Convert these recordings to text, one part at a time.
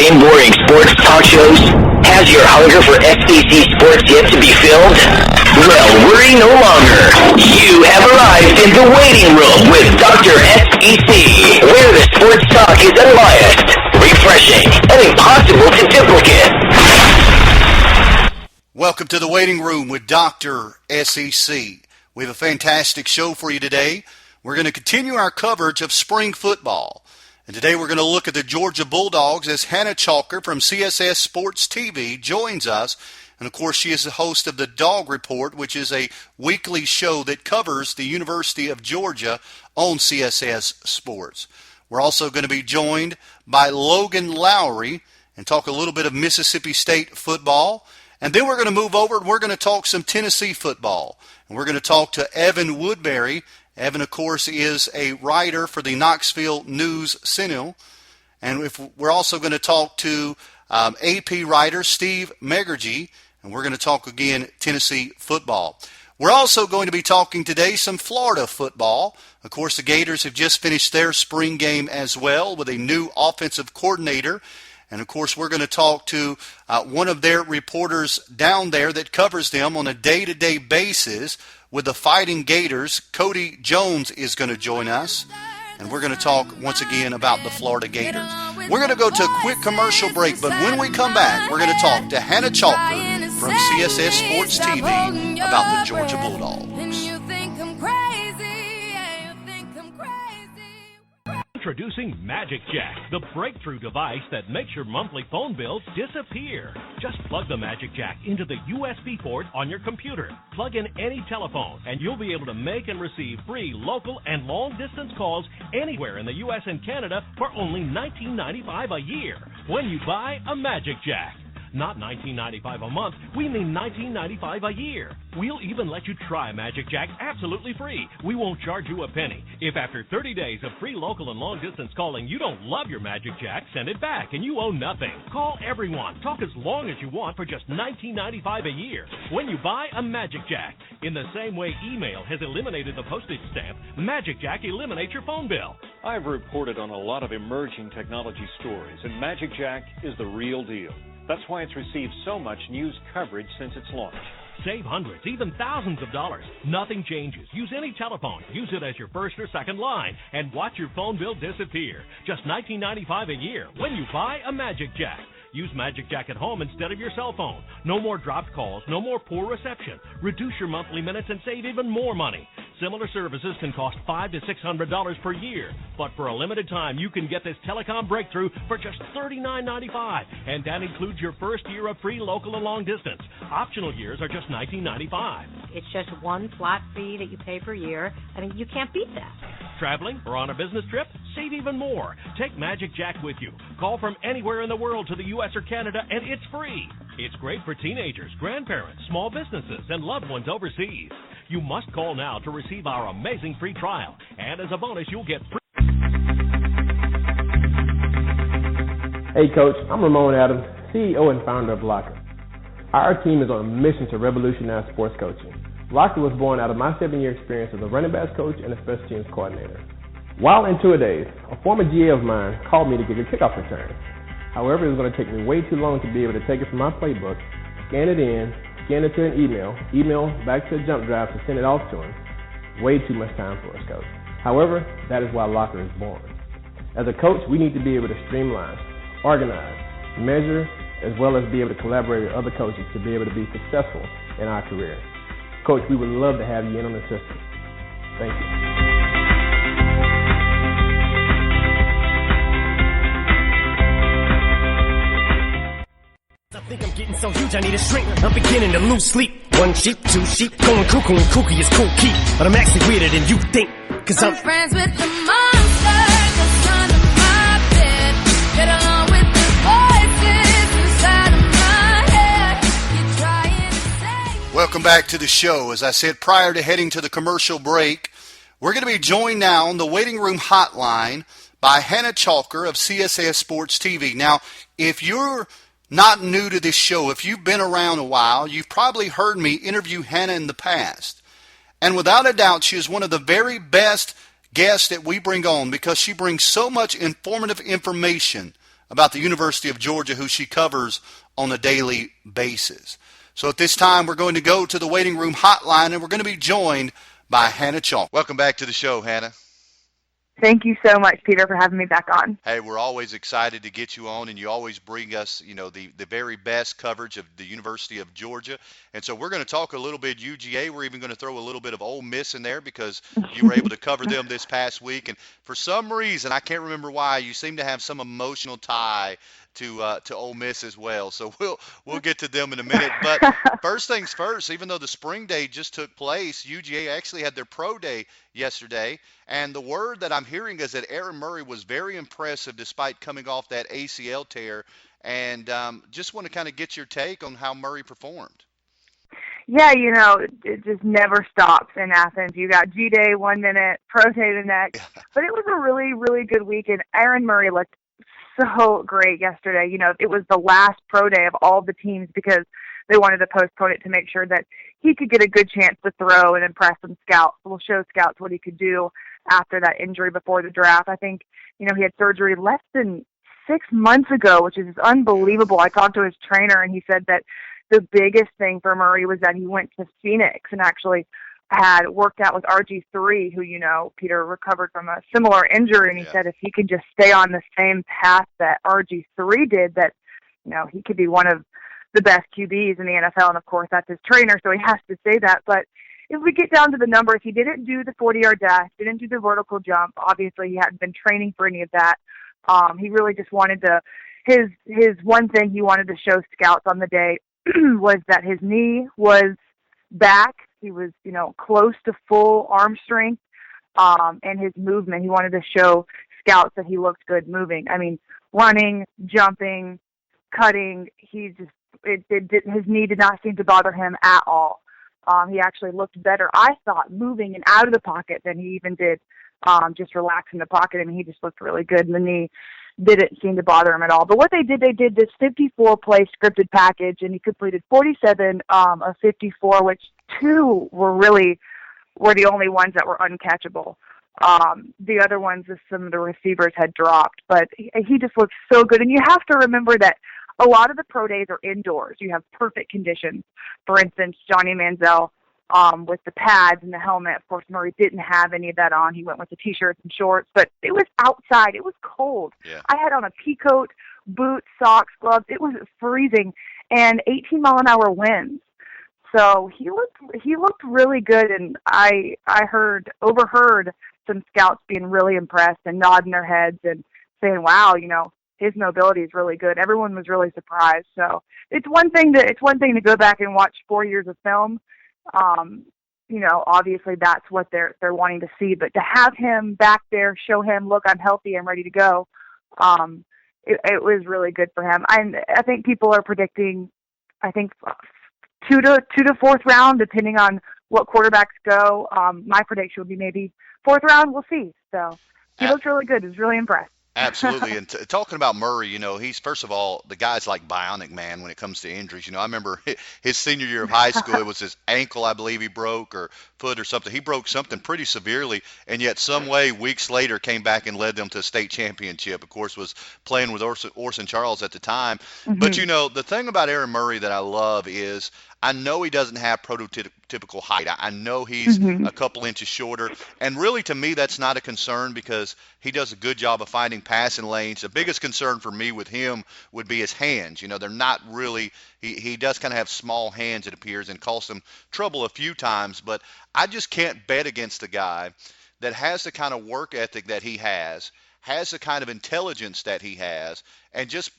same boring sports talk shows? Has your hunger for SEC sports yet to be filled? Well, worry no longer. You have arrived in the waiting room with Dr. SEC, where the sports talk is unbiased, refreshing, and impossible to duplicate. Welcome to the waiting room with Dr. SEC. We have a fantastic show for you today. We're going to continue our coverage of spring football. And today we're going to look at the Georgia Bulldogs as Hannah Chalker from CSS Sports TV joins us. And, of course, she is the host of the Dog Report, which is a weekly show that covers the University of Georgia on CSS Sports. We're also going to be joined by Logan Lowry and talk a little bit of Mississippi State football. And then we're going to move over and we're going to talk some Tennessee football. And we're going to talk to Evan Woodbury. Evan, of course, is a writer for the Knoxville News-Sentinel. And we're also going to talk to AP writer Steve Megergy. And we're going to talk again Tennessee football. We're also going to be talking today some Florida football. Of course, the Gators have just finished their spring game as well with a new offensive coordinator. And, of course, we're going to talk to one of their reporters down there that covers them on a day-to-day basis with the Fightin Gators. Cody Jones is going to join us. And we're going to talk once again about the Florida Gators. We're going to go to a quick commercial break, but when we come back, we're going to talk to Hannah Chalker from CSS Sports TV about the Georgia Bulldogs. Introducing Magic Jack, the breakthrough device that makes your monthly phone bills disappear. Just plug the Magic Jack into the USB port on your computer. Plug in any telephone, and you'll be able to make and receive free local and long-distance calls anywhere in the U.S. and Canada for only $19.95 a year when you buy a Magic Jack. Not $19.95 a month, we mean $19.95 a year. We'll even let you try Magic Jack absolutely free. We won't charge you a penny. If after 30 days of free local and long-distance calling you don't love your Magic Jack, send it back and you owe nothing. Call everyone. Talk as long as you want for just $19.95 a year when you buy a Magic Jack. In the same way email has eliminated the postage stamp, Magic Jack eliminates your phone bill. I've reported on a lot of emerging technology stories, and Magic Jack is the real deal. That's why it's received so much news coverage since its launch. Save hundreds, even thousands of dollars. Nothing changes. Use any telephone. Use it as your first or second line and watch your phone bill disappear. Just $19.95 a year when you buy a Magic Jack. Use Magic Jack at home instead of your cell phone. No more dropped calls, no more poor reception. Reduce your monthly minutes and save even more money. Similar services can cost $500 to $600 per year, but for a limited time, you can get this telecom breakthrough for just $39.95, and that includes your first year of free local and long distance. Optional years are just $19.95. It's just one flat fee that you pay per year. I mean, you can't beat that. Traveling or on a business trip? Save even more. Take Magic Jack with you. Call from anywhere in the world to the U.S. or Canada, and it's free. It's great for teenagers, grandparents, small businesses, and loved ones overseas. You must call now to receive our amazing free trial. And as a bonus, you'll get free. Hey, Coach. I'm Ramon Adams, CEO and founder of Locker. Our team is on a mission to revolutionize sports coaching. Locker was born out of my 7-year experience as a running backs coach and a special teams coordinator. While in two-a-days, a former GA of mine called me to give a kickoff return. However, it was going to take me way too long to be able to take it from my playbook, scan it in, scan it to an email back to a jump drive to send it off to him. Way too much time for us, Coach. However, that is why Locker is born. As a coach, we need to be able to streamline, organize, measure, as well as be able to collaborate with other coaches to be able to be successful in our career. Coach, we would love to have you in on the system. Thank you. I think I'm getting so huge I need a shrink. I'm beginning to lose sleep. One sheep, two sheep, going cuckoo and kooky is cool keep. But I'm actually weirder than you think. Cause I'm friends with the monster that's under my bed. Get along with the voices inside of my head. You're trying to say. Welcome back to the show. As I said prior to heading to the commercial break, we're going to be joined now on the waiting room hotline by Hannah Chalker of CSS Sports TV. Now, if you're not new to this show, if you've been around a while, you've probably heard me interview Hannah in the past. And without a doubt, she is one of the very best guests that we bring on because she brings so much informative information about the University of Georgia, who she covers on a daily basis. So at this time, we're going to go to the waiting room hotline, and we're going to be joined by Hannah Chalk. Welcome back to the show, Hannah. Thank you so much, Peter, for having me back on. Hey, we're always excited to get you on, and you always bring us, the very best coverage of the University of Georgia. And so we're going to talk a little bit UGA. We're even going to throw a little bit of Ole Miss in there because you were able to cover them this past week. And for some reason, I can't remember why, you seem to have some emotional tie to Ole Miss as well. So we'll get to them in a minute. But first things first, even though the spring day just took place, UGA actually had their pro day yesterday. And the word that I'm hearing is that Aaron Murray was very impressive despite coming off that ACL tear. And just want to kind of get your take on how Murray performed. Yeah, it just never stops in Athens. You got G-Day 1 minute, Pro Day the next. But it was a really, really good week, and Aaron Murray looked so great yesterday. It was the last Pro Day of all the teams because they wanted to postpone it to make sure that he could get a good chance to throw and impress some scouts. We'll show scouts what he could do after that injury before the draft. I think, he had surgery less than 6 months ago, which is unbelievable. I talked to his trainer, and he said that the biggest thing for Murray was that he went to Phoenix and actually had worked out with RG3, who, Peter recovered from a similar injury, and he said if he could just stay on the same path that RG3 did, that, he could be one of the best QBs in the NFL, and of course that's his trainer, so he has to say that. But if we get down to the numbers, he didn't do the 40-yard dash, didn't do the vertical jump. Obviously, he hadn't been training for any of that. He really just wanted to, his one thing he wanted to show scouts on the day was that his knee was back. He was, close to full arm strength, and his movement. He wanted to show scouts that he looked good moving. I mean, running, jumping, cutting. His knee did not seem to bother him at all. He actually looked better, I thought, moving and out of the pocket than he even did just relaxing the pocket. I mean, he just looked really good, and the knee didn't seem to bother him at all. But what they did this 54-play scripted package, and he completed 47 of 54, which 2 were the only ones that were uncatchable. The other ones, some of the receivers had dropped, but he just looked so good. And you have to remember that a lot of the pro days are indoors. You have perfect conditions. For instance, Johnny Manziel with the pads and the helmet. Of course, Murray didn't have any of that on. He went with the T-shirts and shorts, but it was outside. It was cold. Yeah. I had on a pea coat, boots, socks, gloves. It was freezing, and 18-mile-an-hour winds. So he looked really good, and I overheard some scouts being really impressed and nodding their heads and saying, "Wow, his mobility is really good." Everyone was really surprised. So it's one thing to go back and watch 4 years of film. Obviously that's what they're wanting to see, but to have him back there, show him, look, I'm healthy, I'm ready to go. It was really good for him. I think people are predicting, 2 to 4th round, depending on what quarterbacks go. My prediction would be maybe 4th round. We'll see. So he looked really good. I was really impressed. Absolutely. And talking about Murray, he's, first of all, the guy's like bionic, man, when it comes to injuries. I remember his senior year of high school, it was his ankle, I believe he broke, or foot or something. He broke something pretty severely, and yet some way weeks later came back and led them to a state championship. Of course, was playing with Orson Charles at the time. Mm-hmm. But, the thing about Aaron Murray that I love is I know he doesn't have prototypical height. I know he's a couple inches shorter. And really, to me, that's not a concern because he does a good job of finding passing lanes. The biggest concern for me with him would be his hands. They're not really – he does kind of have small hands, it appears, and cost him trouble a few times. But I just can't bet against a guy that has the kind of work ethic that he has the kind of intelligence that he has, and just,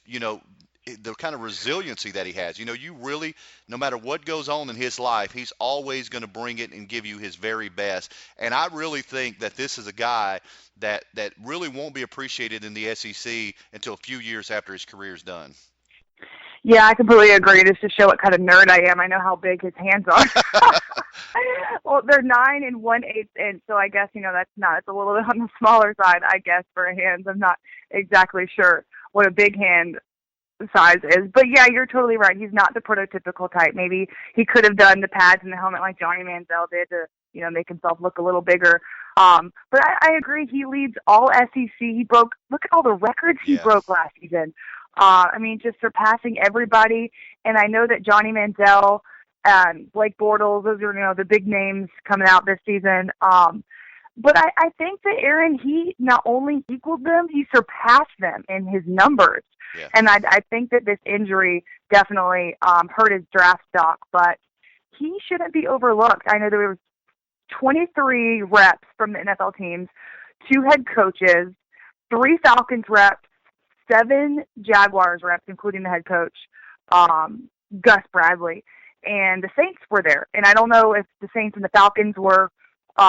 the kind of resiliency that he has. You really, no matter what goes on in his life, he's always going to bring it and give you his very best. And I really think that this is a guy that really won't be appreciated in the SEC until a few years after his career's done. Yeah, I completely agree. Just to show what kind of nerd I am, I know how big his hands are. Well, they're 9 1/8 inch, so I guess, it's a little bit on the smaller side, I guess, for hands. I'm not exactly sure what a big hand size is. But yeah, you're totally right. He's not the prototypical type. Maybe he could have done the pads and the helmet like Johnny Manziel did to, make himself look a little bigger. But I agree. He leads all SEC. Look at all the records he broke last season. I mean, just surpassing everybody. And I know that Johnny Manziel, Blake Bortles, those are, the big names coming out this season. But I think that Aaron, he not only equaled them, he surpassed them in his numbers. Yeah. And I think that this injury definitely hurt his draft stock, but he shouldn't be overlooked. I know there was 23 reps from the NFL teams, 2 head coaches, 3 Falcons reps, 7 Jaguars reps, including the head coach, Gus Bradley. And the Saints were there. And I don't know if the Saints and the Falcons were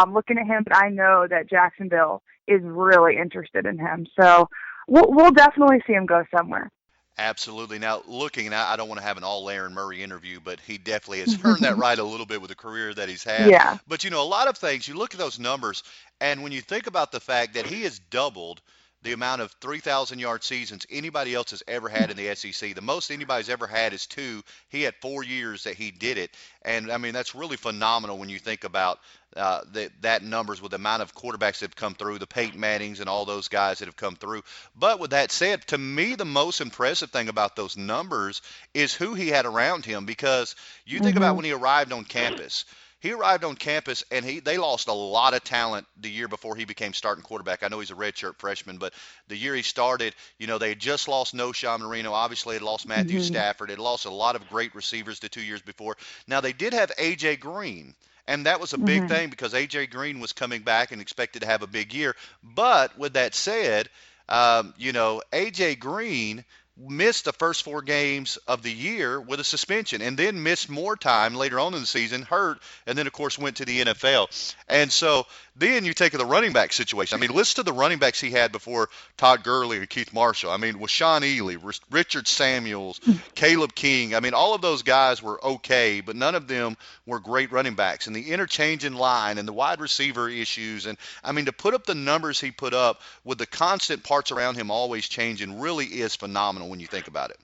looking at him, but I know that Jacksonville is really interested in him. So we'll definitely see him go somewhere. Absolutely. Now, I don't want to have an all Aaron Murray interview, but he definitely has earned that right a little bit with the career that he's had. Yeah. But, a lot of things, you look at those numbers, and when you think about the fact that he has doubled the amount of 3,000-yard seasons anybody else has ever had in the SEC. The most anybody's ever had is 2. He had 4 years that he did it. And, I mean, that's really phenomenal when you think about that numbers with the amount of quarterbacks that have come through, the Peyton Mannings and all those guys that have come through. But with that said, to me, the most impressive thing about those numbers is who he had around him, because you think about when he arrived on campus. He arrived on campus, and they lost a lot of talent the year before he became starting quarterback. I know he's a redshirt freshman, but the year he started, they had just lost Noshawn Marino. Obviously, had lost Matthew Stafford. Had lost a lot of great receivers the 2 years before. Now, they did have A.J. Green, and that was a big thing because A.J. Green was coming back and expected to have a big year. But with that said, A.J. Green missed the first 4 games of the year with a suspension, and then missed more time later on in the season, hurt, and then, of course, went to the NFL. And so then you take the running back situation. I mean, listen to the running backs he had before Todd Gurley and Keith Marshall. I mean, with Sean Ely, Richard Samuels, Caleb King. I mean, all of those guys were okay, but none of them were great running backs. And the interchange in line and the wide receiver issues. And, I mean, to put up the numbers he put up with the constant parts around him always changing really is phenomenal when you think about it.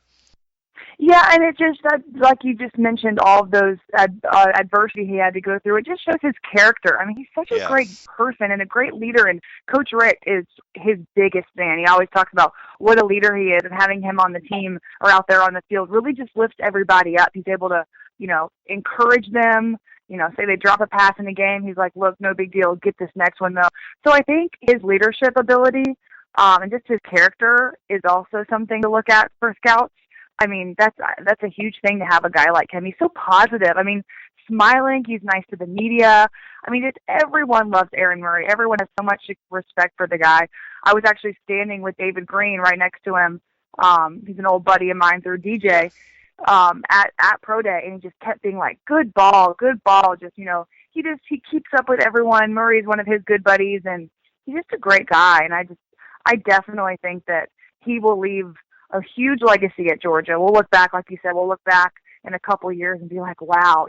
Yeah, and it just, like you just mentioned, all of those adversity he had to go through, it just shows his character. I mean, he's such a great person and a great leader, and Coach Rick is his biggest fan. He always talks about what a leader he is, and having him on the team or out there on the field really just lifts everybody up. He's able to, encourage them, say they drop a pass in the game. He's like, look, no big deal, get this next one, though. So I think his leadership ability and just his character is also something to look at for scouts. I mean, that's a huge thing to have a guy like him. He's so positive. I mean, smiling. He's nice to the media. I mean, everyone loves Aaron Murray. Everyone has so much respect for the guy. I was actually standing with David Green right next to him. He's an old buddy of mine through DJ at Pro Day, and he just kept being like, good ball. Just, he keeps up with everyone. Murray's one of his good buddies, and he's just a great guy. And I definitely think that he will leave a huge legacy at Georgia. We'll look back, like you said, in a couple of years and be like, wow,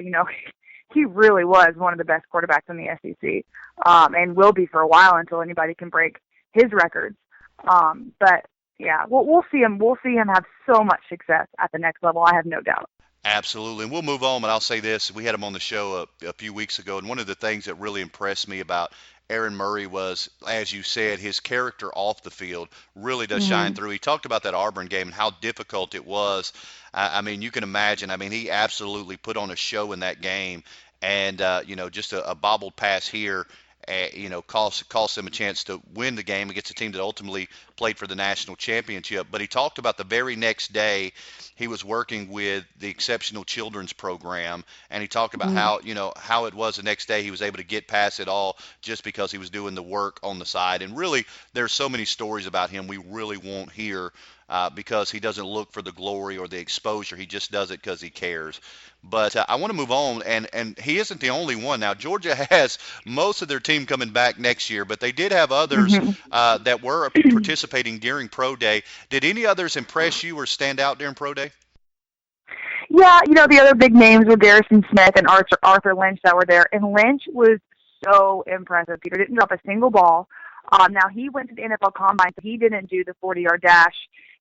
he really was one of the best quarterbacks in the SEC, and will be for a while until anybody can break his records. But yeah, we'll see him. We'll see him have so much success at the next level. I have no doubt. Absolutely. And we'll move on, but I'll say this. We had him on the show a few weeks ago, and one of the things that really impressed me about Aaron Murray was, as you said, his character off the field really does shine through. He talked about that Auburn game and how difficult it was. I mean, you can imagine. I mean, he absolutely put on a show in that game, and just a bobbled pass here, cost them a chance to win the game against a team that ultimately played for the national championship. But he talked about the very next day he was working with the Exceptional Children's Program, and he talked about how it was the next day he was able to get past it all just because he was doing the work on the side. And really, there's so many stories about him we really won't hear because he doesn't look for the glory or the exposure. He just does it because he cares. But I want to move on, and he isn't the only one. Now, Georgia has most of their team coming back next year, but they did have others that were participating during Pro Day. Did any others impress you or stand out during Pro Day? Yeah, the other big names were Garrison Smith and Arthur Lynch that were there, and Lynch was so impressive. Peter didn't drop a single ball. Now, he went to the NFL Combine, so he didn't do the 40-yard dash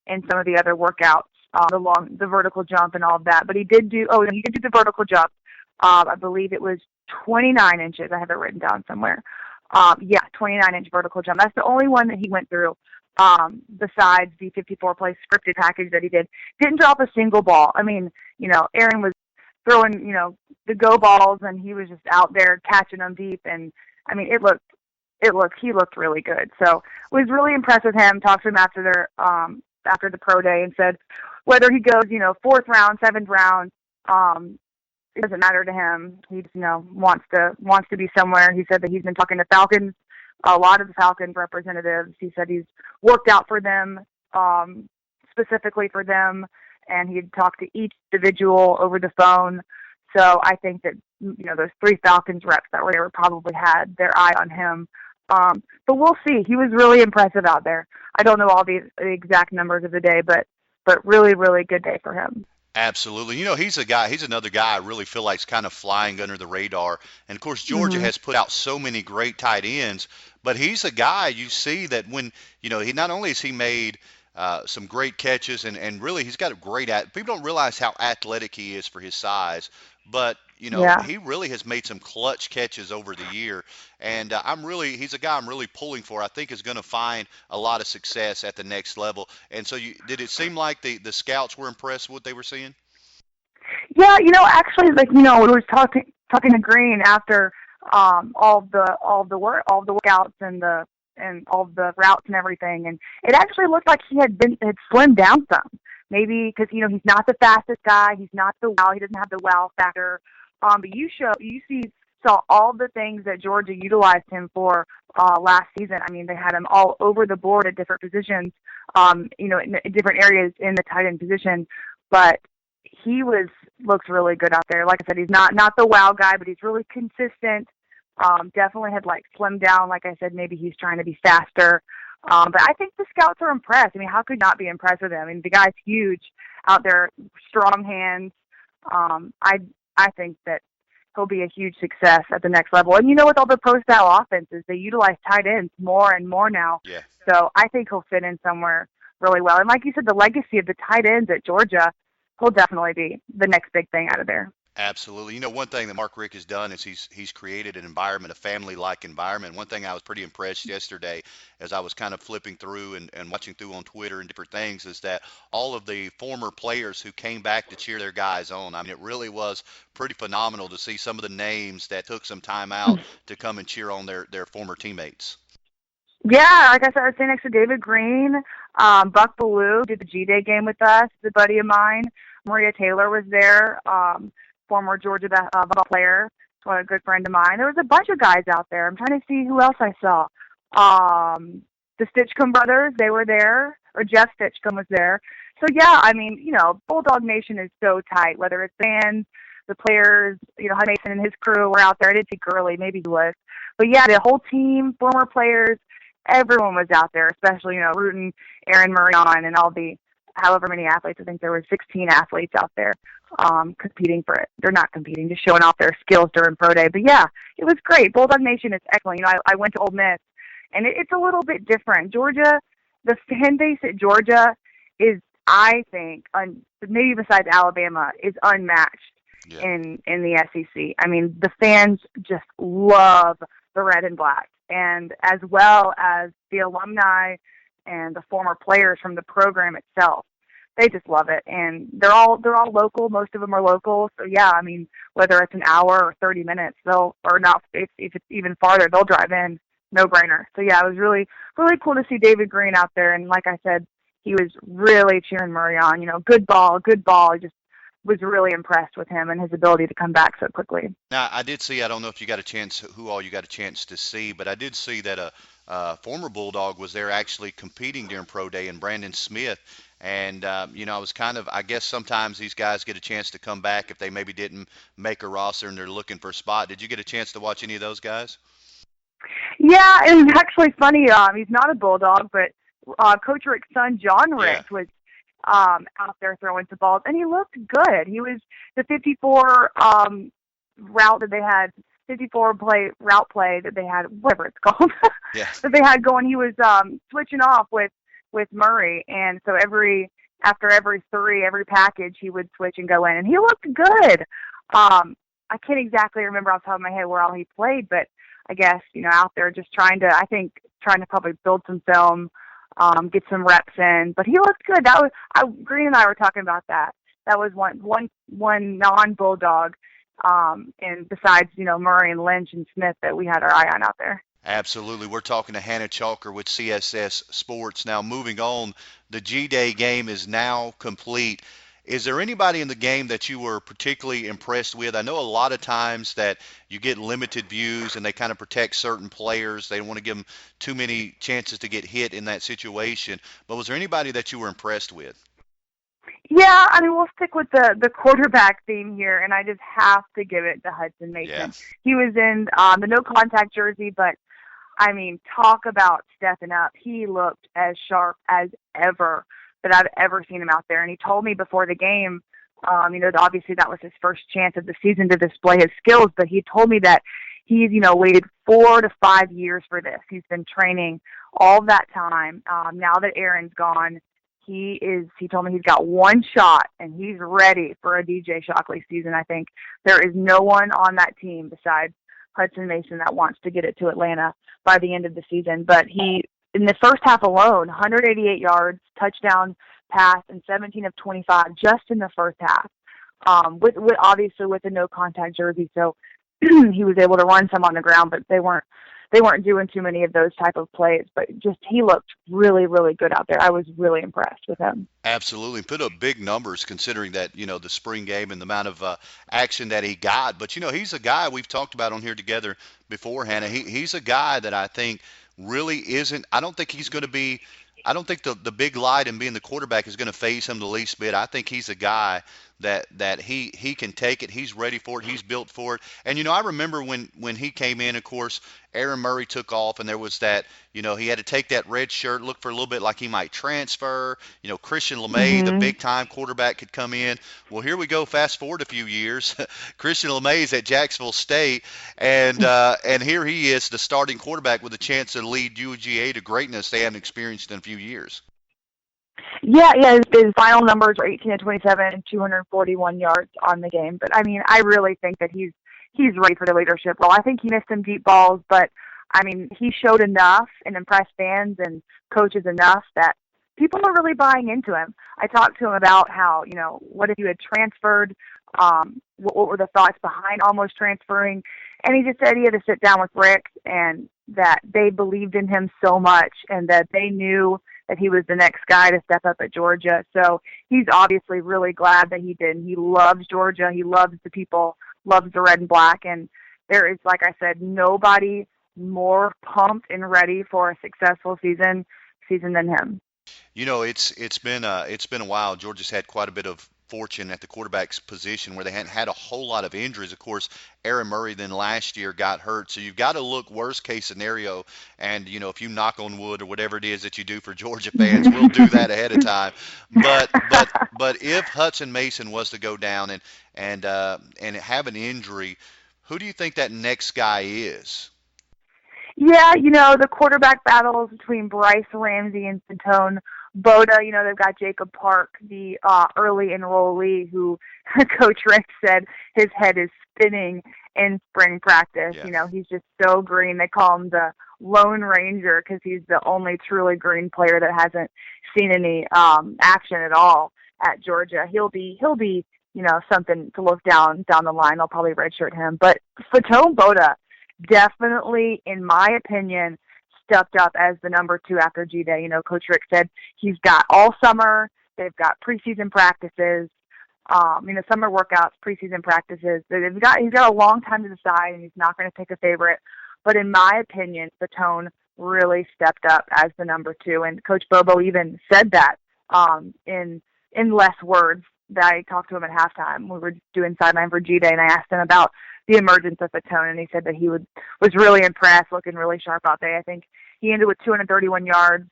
and some of the other workouts, the vertical jump and all of that. But he did do the vertical jump. I believe it was 29 inches. I have it written down somewhere. 29-inch vertical jump. That's the only one that he went through. Besides the 54-play scripted package that he did. Didn't drop a single ball. I mean, Aaron was throwing, the go balls, and he was just out there catching them deep. And I mean, he looked really good. So was really impressed with him. Talked to him after the pro day and said whether he goes, fourth round, seventh round, it doesn't matter to him. He just, wants to be somewhere. He said that he's been talking to Falcons, a lot of the Falcons representatives. He said he's worked out for them, specifically for them, and he'd talked to each individual over the phone. So I think that, those 3 Falcons reps that were there probably had their eye on him. But we'll see. He was really impressive out there. I don't know all the exact numbers of the day, but really, really good day for him. Absolutely. He's another guy I really feel like is kind of flying under the radar. And, of course, Georgia has put out so many great tight ends, but he's a guy you see that when, he not only has he made some great catches and really he's got a great people don't realize how athletic he is for his size, but, he really has made some clutch catches over the year. And he's a guy I'm really pulling for. I think is going to find a lot of success at the next level. And so did it seem like the scouts were impressed with what they were seeing? Yeah, actually, we were talking to Green after all the workouts and all the routes and everything, and it actually looked like he had slimmed down some. Maybe because he's not the fastest guy, he doesn't have the wow factor. But you saw all the things that Georgia utilized him for last season. I mean, they had him all over the board at different positions, in different areas in the tight end position. But he looks really good out there. Like I said, he's not the wow guy, but he's really consistent. Definitely had slimmed down. Like I said, maybe he's trying to be faster. But I think the scouts are impressed. I mean, how could you not be impressed with him? I mean, the guy's huge out there, strong hands. I think that he'll be a huge success at the next level. And with all the pro-style offenses, they utilize tight ends more and more now. Yeah. So I think he'll fit in somewhere really well. And like you said, the legacy of the tight ends at Georgia, he'll definitely be the next big thing out of there. Absolutely. One thing that Mark Richt has done is he's created an environment, a family-like environment. One thing I was pretty impressed yesterday as I was kind of flipping through and watching through on Twitter and different things is that all of the former players who came back to cheer their guys on. I mean, it really was pretty phenomenal to see some of the names that took some time out to come and cheer on their former teammates. Yeah, like I said, I was sitting next to David Green. Buck Ballou did the G-Day game with us, a buddy of mine. Maria Taylor was there. Former Georgia volleyball player, a good friend of mine. There was a bunch of guys out there. I'm trying to see who else I saw. The Stitchcomb brothers, they were there, or Jeff Stitchcomb was there. So, yeah, I mean, Bulldog Nation is so tight, whether it's fans, the players, Hud Mason and his crew were out there. I didn't see Gurley, maybe he was. But, yeah, the whole team, former players, everyone was out there, especially, rooting Aaron Murray on and all the however many athletes. I think there were 16 athletes out there competing for it. They're not competing, just showing off their skills during pro day. But yeah, it was great. Bulldog Nation is excellent. I went to Ole Miss, and it's a little bit different. Georgia, the fan base at Georgia is, I think, maybe besides Alabama, is unmatched in the SEC. I mean, the fans just love the red and black, and as well as the alumni and the former players from the program itself. They just love it, and they're all local. Most of them are local, so yeah. I mean, whether it's an hour or 30 minutes, if it's even farther, they'll drive in, no brainer. So yeah, it was really, really cool to see David Green out there, and like I said, he was really cheering Murray on. Good ball. I just was really impressed with him and his ability to come back so quickly. Now, I did see. I don't know if you got a chance, who all you got a chance to see, but I did see that former Bulldog was there actually competing during pro day, and Brandon Smith. And, I was I guess sometimes these guys get a chance to come back if they maybe didn't make a roster and they're looking for a spot. Did you get a chance to watch any of those guys? Yeah, it was actually funny. He's not a Bulldog, but Coach Rick's son, John Rick, was out there throwing some balls, and he looked good. He was the 54 route that they had, 54 route play that they had, whatever it's called, that they had going. He was switching off with Murray, and so after every package, he would switch and go in, and he looked good. I can't exactly remember off the top of my head where all he played, but I guess, out there just trying to probably build some film, get some reps in. But he looked good. Green and I were talking about that. That was one non-Bulldog, and besides, Murray and Lynch and Smith that we had our eye on out there. Absolutely. We're talking to Hannah Chalker with CSS Sports. Now, moving on, the G-Day game is now complete. Is there anybody in the game that you were particularly impressed with? I know a lot of times that you get limited views and they kind of protect certain players. They don't want to give them too many chances to get hit in that situation. But was there anybody that you were impressed with? Yeah, we'll stick with the quarterback theme here, and I just have to give it to Hudson Mason. Yeah. He was in the no-contact jersey, but, talk about stepping up. He looked as sharp as ever that I've ever seen him out there. And he told me before the game, obviously that was his first chance of the season to display his skills, but he told me that he's, waited 4 to 5 years for this. He's been training all that time. Now that Aaron's gone, he told me he's got one shot and he's ready for a DJ Shockley season. I think there is no one on that team besides Hudson Mason that wants to get it to Atlanta by the end of the season. But he, in the first half alone, 188 yards, touchdown pass, and 17 of 25 just in the first half. With obviously with the no contact jersey, so he was able to run some on the ground, but they weren't doing too many of those type of plays. But just he looked really, really good out there. I was really impressed with him. Absolutely. Put up big numbers considering that, the spring game and the amount of action that he got. But, he's a guy we've talked about on here together before, Hannah. He's a guy that I think really isn't – I don't think he's going to be – I don't think the big light in being the quarterback is going to faze him the least bit. I think he's a guy that he can take it. He's ready for it. He's built for it. And, I remember when he came in, of course, Aaron Murray took off, and there was that, he had to take that red shirt, look for a little bit like he might transfer. Christian LeMay, the big-time quarterback, could come in. Well, here we go, fast forward a few years. Christian LeMay is at Jacksonville State, and here he is, the starting quarterback with a chance to lead UGA to greatness they haven't experienced in a few years. Yeah, his final numbers are 18 of 27 and 241 yards on the game. But, I really think that he's ready for the leadership role. I think he missed some deep balls, but, he showed enough and impressed fans and coaches enough that people are really buying into him. I talked to him about how, what if you had transferred, what were the thoughts behind almost transferring, and he just said he had to sit down with Rick and that they believed in him so much and that they knew that he was the next guy to step up at Georgia. So he's obviously really glad that he did. He loves Georgia. He loves the people, loves the red and black. And there is, like I said, nobody more pumped and ready for a successful season than him. It's been a while. Georgia's had quite a bit of fortune at the quarterback's position where they hadn't had a whole lot of injuries. Of course, Aaron Murray then last year got hurt. So you've got to look worst case scenario. And, if you knock on wood or whatever it is that you do for Georgia fans, we'll do that ahead of time. But if Hudson Mason was to go down and have an injury, who do you think that next guy is? Yeah, the quarterback battles between Bryce Ramsey and Fatone Boda. They've got Jacob Park, the early enrollee, who Coach Rick said his head is spinning in spring practice. Yeah. He's just so green. They call him the Lone Ranger because he's the only truly green player that hasn't seen any action at all at Georgia. He'll be something to look down the line. They'll probably redshirt him. But Fatone Boda definitely, in my opinion, stepped up as the number 2 after G-Day. Coach Rick said he's got all summer. They've got preseason practices, summer workouts, preseason practices. He's got a long time to decide, and he's not going to pick a favorite. But in my opinion, Fatone really stepped up as the number 2, and Coach Bobo even said that in less words. That I talked to him at halftime. We were doing sideline for G-Day, and I asked him about the emergence of Fatone, and he said that he was really impressed, looking really sharp out there. I think he ended with 231 yards,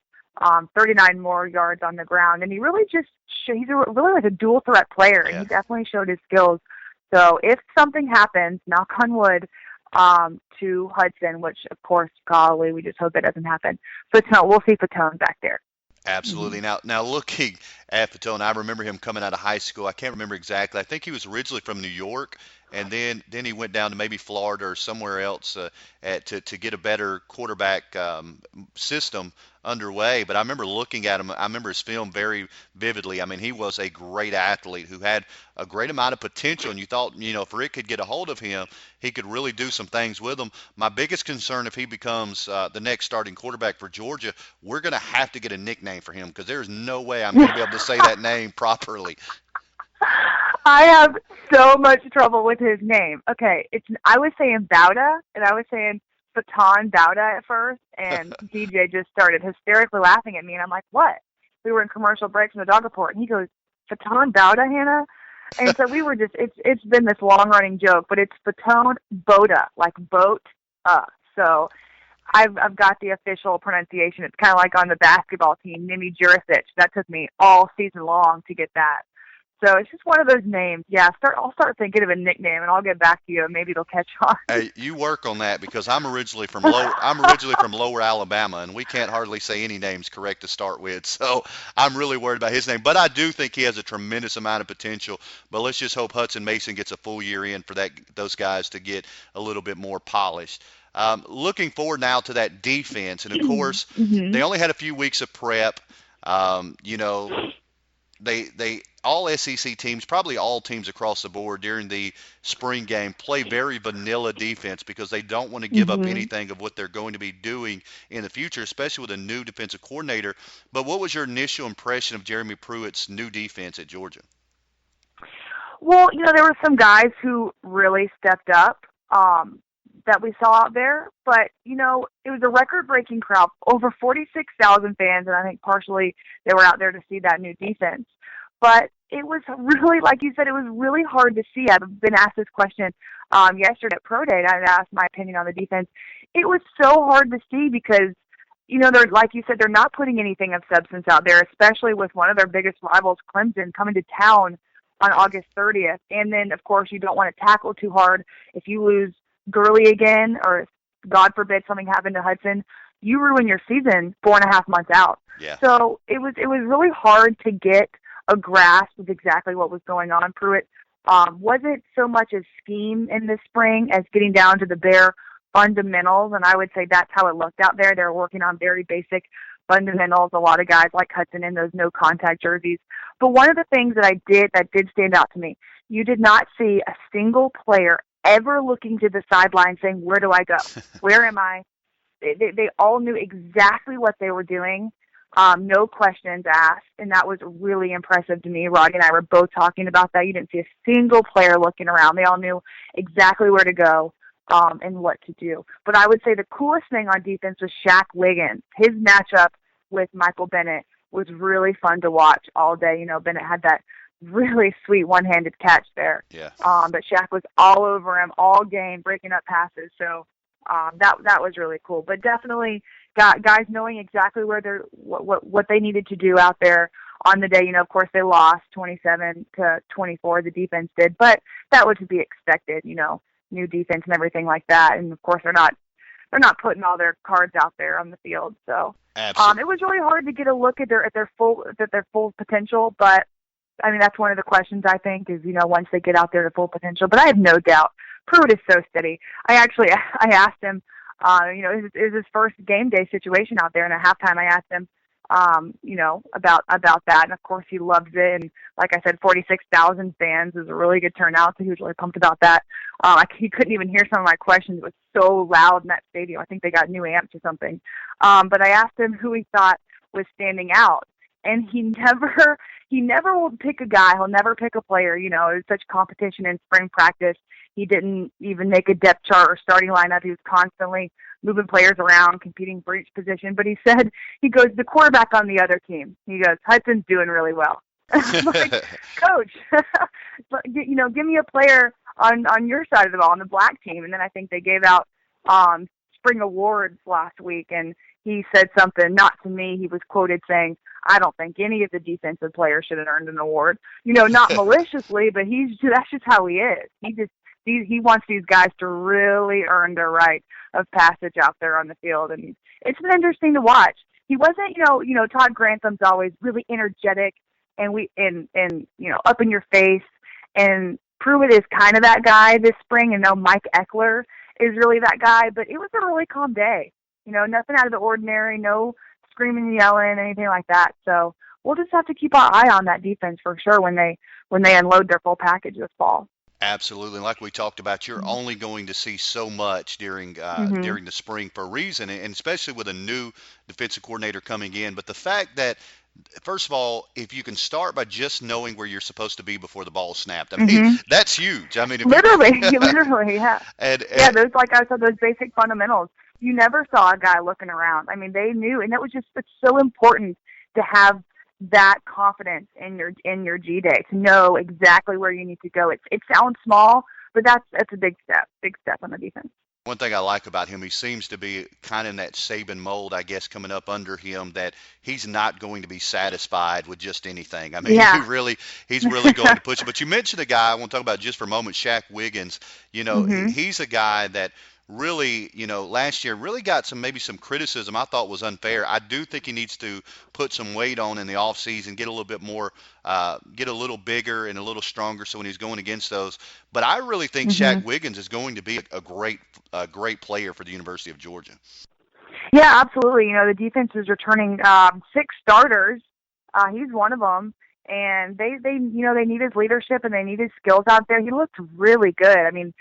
39 more yards on the ground, and he really he's really like a dual threat player, and he definitely showed his skills. So if something happens, knock on wood, to Hudson, which of course probably we just hope it doesn't happen, Fatone, we'll see Fatone back there. Absolutely. Now looking at Fatone, I remember him coming out of high school. I can't remember exactly. I think he was originally from New York, and then he went down to maybe Florida or somewhere else to get a better quarterback system underway. But I remember looking at him. I remember his film very vividly. I mean, he was a great athlete who had a great amount of potential, and you thought, if Rick could get a hold of him, he could really do some things with him. My biggest concern, if he becomes the next starting quarterback for Georgia, we're going to have to get a nickname for him because there's no way I'm going to be able to say that name properly. I have so much trouble with his name. Okay, I was saying Bauda, and I was saying Fightin Bauda at first, and DJ just started hysterically laughing at me, and I'm like, what? We were in commercial breaks from the dog report, and he goes, Fightin Bauda, Hannah? And so we were just, it's been this long-running joke, but it's Fightin Boda, like boat. So I've got the official pronunciation. It's kind of like on the basketball team, Nimi Jurisic. That took me all season long to get that. So it's just one of those names. Yeah, I'll start thinking of a nickname, and I'll get back to you, and maybe it'll catch on. Hey, you work on that because I'm originally from Lower Alabama, and we can't hardly say any names correct to start with. So I'm really worried about his name. But I do think he has a tremendous amount of potential. But let's just hope Hudson Mason gets a full year in for those guys to get a little bit more polished. Looking forward now to that defense, and of course they only had a few weeks of prep. They all SEC teams, probably all teams across the board during the spring game, play very vanilla defense because they don't want to give up anything of what they're going to be doing in the future, especially with a new defensive coordinator. But what was your initial impression of Jeremy Pruitt's new defense at Georgia? Well, there were some guys who really stepped up that we saw out there, but, it was a record-breaking crowd, over 46,000 fans, and I think partially they were out there to see that new defense. But it was really, like you said, it was really hard to see. I've been asked this question yesterday at Pro Day, and I asked my opinion on the defense. It was so hard to see because, they're, like you said, they're not putting anything of substance out there, especially with one of their biggest rivals, Clemson, coming to town on August 30th. And then, of course, you don't want to tackle too hard. If you lose Gurley again, or God forbid something happened to Hudson, you ruin your season 4.5 months out. Yeah. So it was really hard to get a grasp of exactly what was going on. Pruitt wasn't so much a scheme in the spring as getting down to the bare fundamentals, and I would say that's how it looked out there. They were working on very basic fundamentals. A lot of guys like Hudson in those no contact jerseys. But one of the things that did stand out to me, you did not see a single player ever looking to the sideline saying, where do I go? Where am I? They all knew exactly what they were doing. No questions asked, and that was really impressive to me. Roddy and I were both talking about that. You didn't see a single player looking around. They all knew exactly where to go and what to do. But I would say the coolest thing on defense was Shaq Wiggins. His matchup with Michael Bennett was really fun to watch all day. Bennett had that really sweet one-handed catch there. Yeah. But Shaq was all over him all game, breaking up passes. So that was really cool. But definitely got guys knowing exactly where they're what they needed to do out there on the day. Of course they lost 27-24. The defense did, but that was to be expected. New defense and everything like that. And of course they're not putting all their cards out there on the field. So Absolutely. It was really hard to get a look at their full potential, but I mean, that's one of the questions, I think, is, once they get out there to full potential. But I have no doubt Pruitt is so steady. I asked him, is his first game day situation out there, and at halftime I asked him, about that. And, of course, he loves it. And like I said, 46,000 fans is a really good turnout, so he was really pumped about that. He couldn't even hear some of my questions. It was so loud in that stadium. I think they got new amps or something. But I asked him who he thought was standing out. And he never will pick a guy. He'll never pick a player. There's such competition in spring practice. He didn't even make a depth chart or starting lineup. He was constantly moving players around, competing for each position. But he goes, the quarterback on the other team. He goes, Hudson's doing really well. I'm like, Coach, give me a player on your side of the ball, on the black team. And then I think they gave out spring awards last week, and he said something, not to me, he was quoted saying, I don't think any of the defensive players should have earned an award. Not maliciously, but that's just how he is. He wants these guys to really earn their right of passage out there on the field. And it's been interesting to watch. he wasn't, Todd Grantham's always really energetic and up in your face, and Pruitt is kind of that guy this spring, and Mike Eckler is really that guy, but it was a really calm day. Nothing out of the ordinary, no screaming and yelling, anything like that. So we'll just have to keep our eye on that defense for sure when they unload their full package this fall. Absolutely. Like we talked about, you're only going to see so much during the spring for a reason, and especially with a new defensive coordinator coming in. But the fact that, first of all, if you can start by just knowing where you're supposed to be before the ball snapped, I mean, that's huge. I mean, literally, yeah. And those, like I said, those basic fundamentals. You never saw a guy looking around. I mean, they knew, and it's so important to have that confidence in your G Day, to know exactly where you need to go. It sounds small, but that's a big step on the defense. One thing I like about him, he seems to be kind of in that Saban mold, I guess, coming up under him, that he's not going to be satisfied with just anything. I mean, he's really going to push it. But you mentioned a guy I want to talk about just for a moment, Shaq Wiggins. He's a guy that really, last year really got maybe some criticism I thought was unfair. I do think he needs to put some weight on in the offseason, get a little bit more, get a little bigger and a little stronger so when he's going against those. But I really think Shaq Wiggins is going to be a great player for the University of Georgia. Yeah, absolutely. The defense is returning 6 starters. He's one of them. And they need his leadership and they need his skills out there. He looked really good. I mean,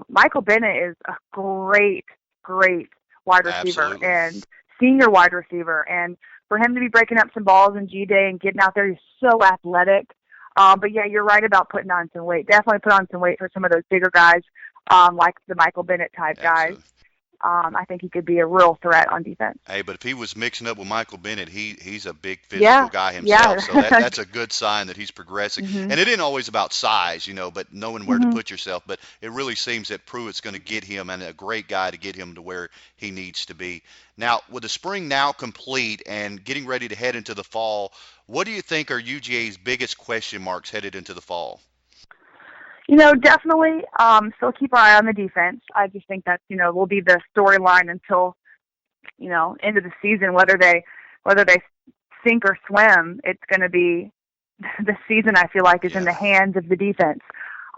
Michael Bennett is a great wide receiver. Absolutely. And senior wide receiver. And for him to be breaking up some balls in G-Day and getting out there, he's so athletic. But yeah, you're right about putting on some weight. Definitely put on some weight for some of those bigger guys, like the Michael Bennett type guys. I think he could be a real threat on defense. Hey, but if he was mixing up with Michael Bennett, he's a big physical guy himself. So that's a good sign that he's progressing. And it isn't always about size, but knowing where to put yourself. But it really seems that Pruitt's going to get him, and a great guy to get him to where he needs to be. Now, with the spring now complete and getting ready to head into the fall, what do you think are UGA's biggest question marks headed into the fall? Definitely still keep our eye on the defense. I just think that, will be the storyline until, end of the season, whether they sink or swim. It's going to be the season, I feel like, is in the hands of the defense.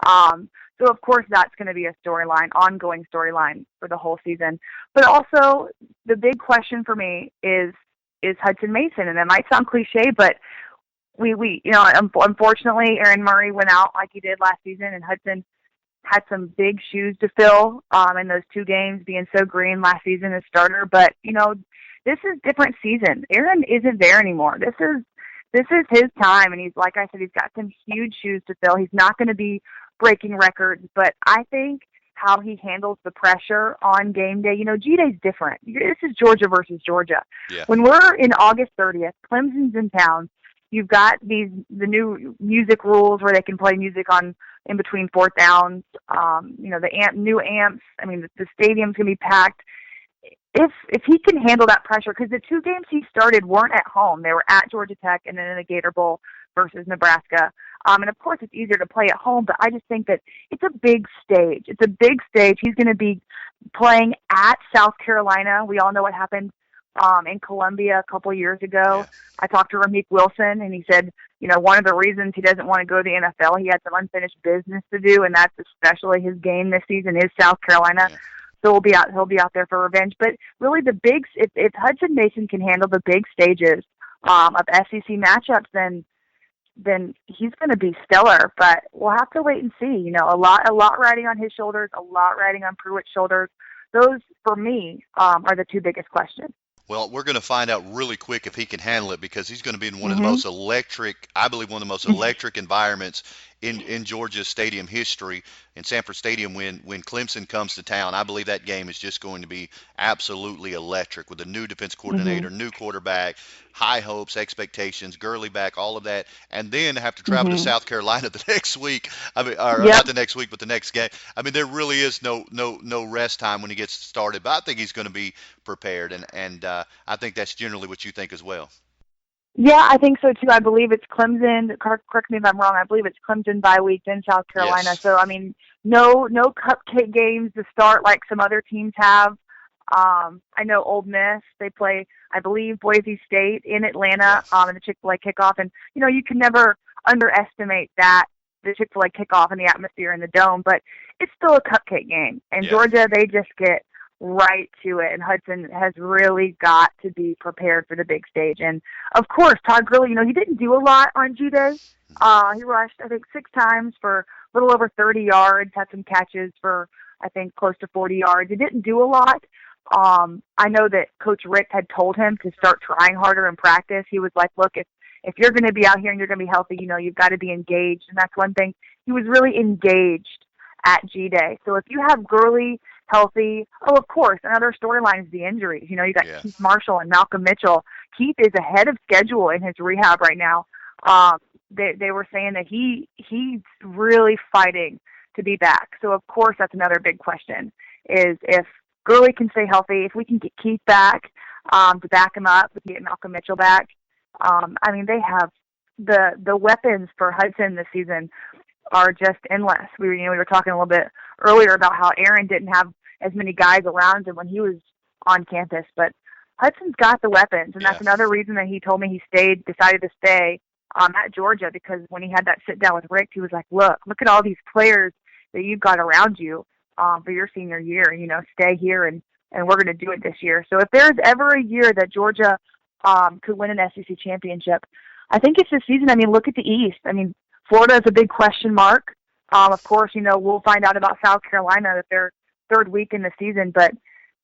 So, of course, that's going to be a storyline, ongoing storyline for the whole season. But also, the big question for me is Hudson Mason. And it might sound cliche, but unfortunately, Aaron Murray went out like he did last season, and Hudson had some big shoes to fill in those 2 games, being so green last season as starter. But this is different season. Aaron isn't there anymore. This is his time, and he's got some huge shoes to fill. He's not going to be breaking records, but I think how he handles the pressure on game day. G-Day's different. This is Georgia versus Georgia. Yeah. When we're in August 30th, Clemson's in town. You've got the new music rules where they can play music in between 4th downs. The new amps. I mean, the stadium's gonna be packed. If he can handle that pressure, because the 2 games he started weren't at home; they were at Georgia Tech and then in the Gator Bowl versus Nebraska. And of course, it's easier to play at home, but I just think that it's a big stage. It's a big stage. He's going to be playing at South Carolina. We all know what happened in Columbia a couple of years ago. Yeah. I talked to Ramik Wilson, and he said, one of the reasons he doesn't want to go to the NFL, he had some unfinished business to do, and that's especially his game this season is South Carolina. Yeah. So he'll be out there for revenge. But really, if Hudson Mason can handle the big stages of SEC matchups, then he's going to be stellar. But we'll have to wait and see. A lot riding on his shoulders, a lot riding on Pruitt's shoulders. Those, for me, are the 2 biggest questions. Well, we're going to find out really quick if he can handle it, because he's going to be in one of the most electric, I believe one of the most electric environments in Georgia's stadium history, in Sanford Stadium, when Clemson comes to town. I believe that game is just going to be absolutely electric, with a new defense coordinator, new quarterback, high hopes, expectations, Gurley back, all of that, and then have to travel to South Carolina the next week. Not the next week, but the next game. I mean, there really is no rest time when he gets started, but I think he's going to be prepared, and I think that's generally what you think as well. Yeah, I think so too. I believe it's Clemson. Correct me if I'm wrong. I believe it's Clemson bye week, then South Carolina. Yes. So I mean, no cupcake games to start like some other teams have. I know Ole Miss, they play, I believe, Boise State in Atlanta in the Chick-fil-A kickoff. And, you can never underestimate that, the Chick-fil-A kickoff and the atmosphere in the Dome. But it's still a cupcake game. And Georgia, they just get right to it. And Hudson has really got to be prepared for the big stage. And, of course, Todd Gurley, he didn't do a lot on G-Day. He rushed, I think, 6 times for a little over 30 yards, had some catches for, I think, close to 40 yards. He didn't do a lot. I know that Coach Rick had told him to start trying harder in practice. He was like, look, if you're going to be out here and you're going to be healthy, you've got to be engaged. And that's one thing. He was really engaged at G-Day. So if you have Gurley healthy, of course, another storyline is the injuries. You got Keith Marshall and Malcolm Mitchell. Keith is ahead of schedule in his rehab right now. They were saying that he's really fighting to be back. So, of course, that's another big question, is if Gurley can stay healthy, if we can get Keith back to back him up, we can get Malcolm Mitchell back. They have the weapons for Hudson this season are just endless. We were talking a little bit earlier about how Aaron didn't have as many guys around him when he was on campus, but Hudson's got the weapons, and that's another reason that he told me he decided to stay at Georgia, because when he had that sit down with Rick, he was like, look at all these players that you've got around you for your senior year, stay here and we're going to do it this year. So if there's ever a year that Georgia could win an SEC championship, I think it's this season. Look at the East. Florida is a big question mark. Of course, we'll find out about South Carolina at their third week in the season, but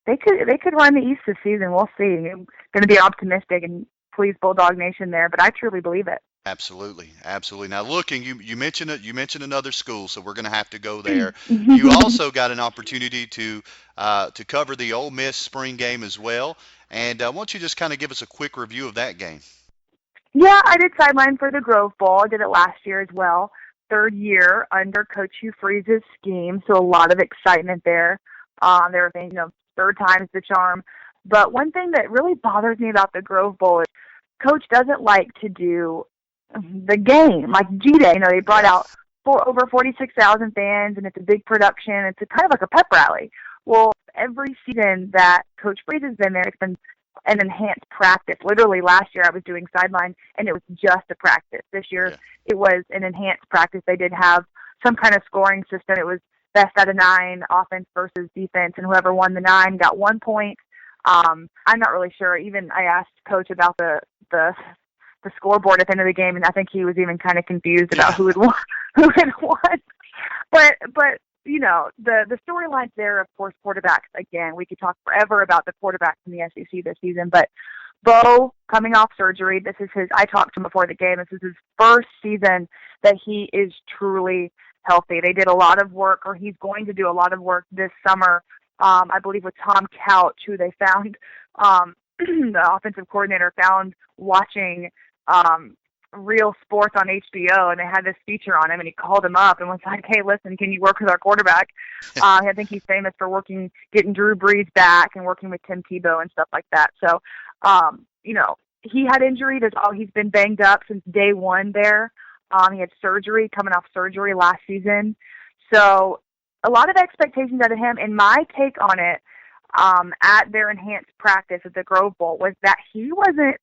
they could run the East this season. We'll see. I'm going to be optimistic and please Bulldog Nation there, but I truly believe it. Absolutely. Now, looking, you mentioned it. You mentioned another school, so we're going to have to go there. You also got an opportunity to cover the Ole Miss spring game as well. And why don't you just kind of give us a quick review of that game? Yeah, I did sideline for the Grove Bowl. I did it last year as well. Third year under Coach Hugh Freeze's scheme, so a lot of excitement there. They were saying, third time's the charm. But one thing that really bothers me about the Grove Bowl is Coach doesn't like to do the game, like G-Day. They brought out over 46,000 fans, and it's a big production. It's kind of like a pep rally. Well, every season that Coach Freeze has been there, it's been an enhanced practice. Literally last year I was doing sideline, and it was just a practice. This year it was an enhanced practice. They did have some kind of scoring system. It was best out of 9, offense versus defense, and whoever won the 9 got 1 point. I'm not really sure. Even I asked Coach about the scoreboard at the end of the game, and I think he was even kind of confused about who had won. But the storylines there, of course, quarterbacks. Again, we could talk forever about the quarterbacks in the SEC this season, but Bo coming off surgery, I talked to him before the game, this is his first season that he is truly healthy. They did a lot of work, or he's going to do a lot of work this summer, I believe with Tom Couch, who they found, the offensive coordinator found watching Real Sports on HBO, and they had this feature on him, and he called him up and was like, hey, listen, can you work with our quarterback? I think he's famous for getting Drew Brees back and working with Tim Tebow and stuff like that. So, he had injury. He's been banged up since day one there. He had coming off surgery last season. So a lot of expectations out of him, and my take on it at their enhanced practice at the Grove Bowl was that he wasn't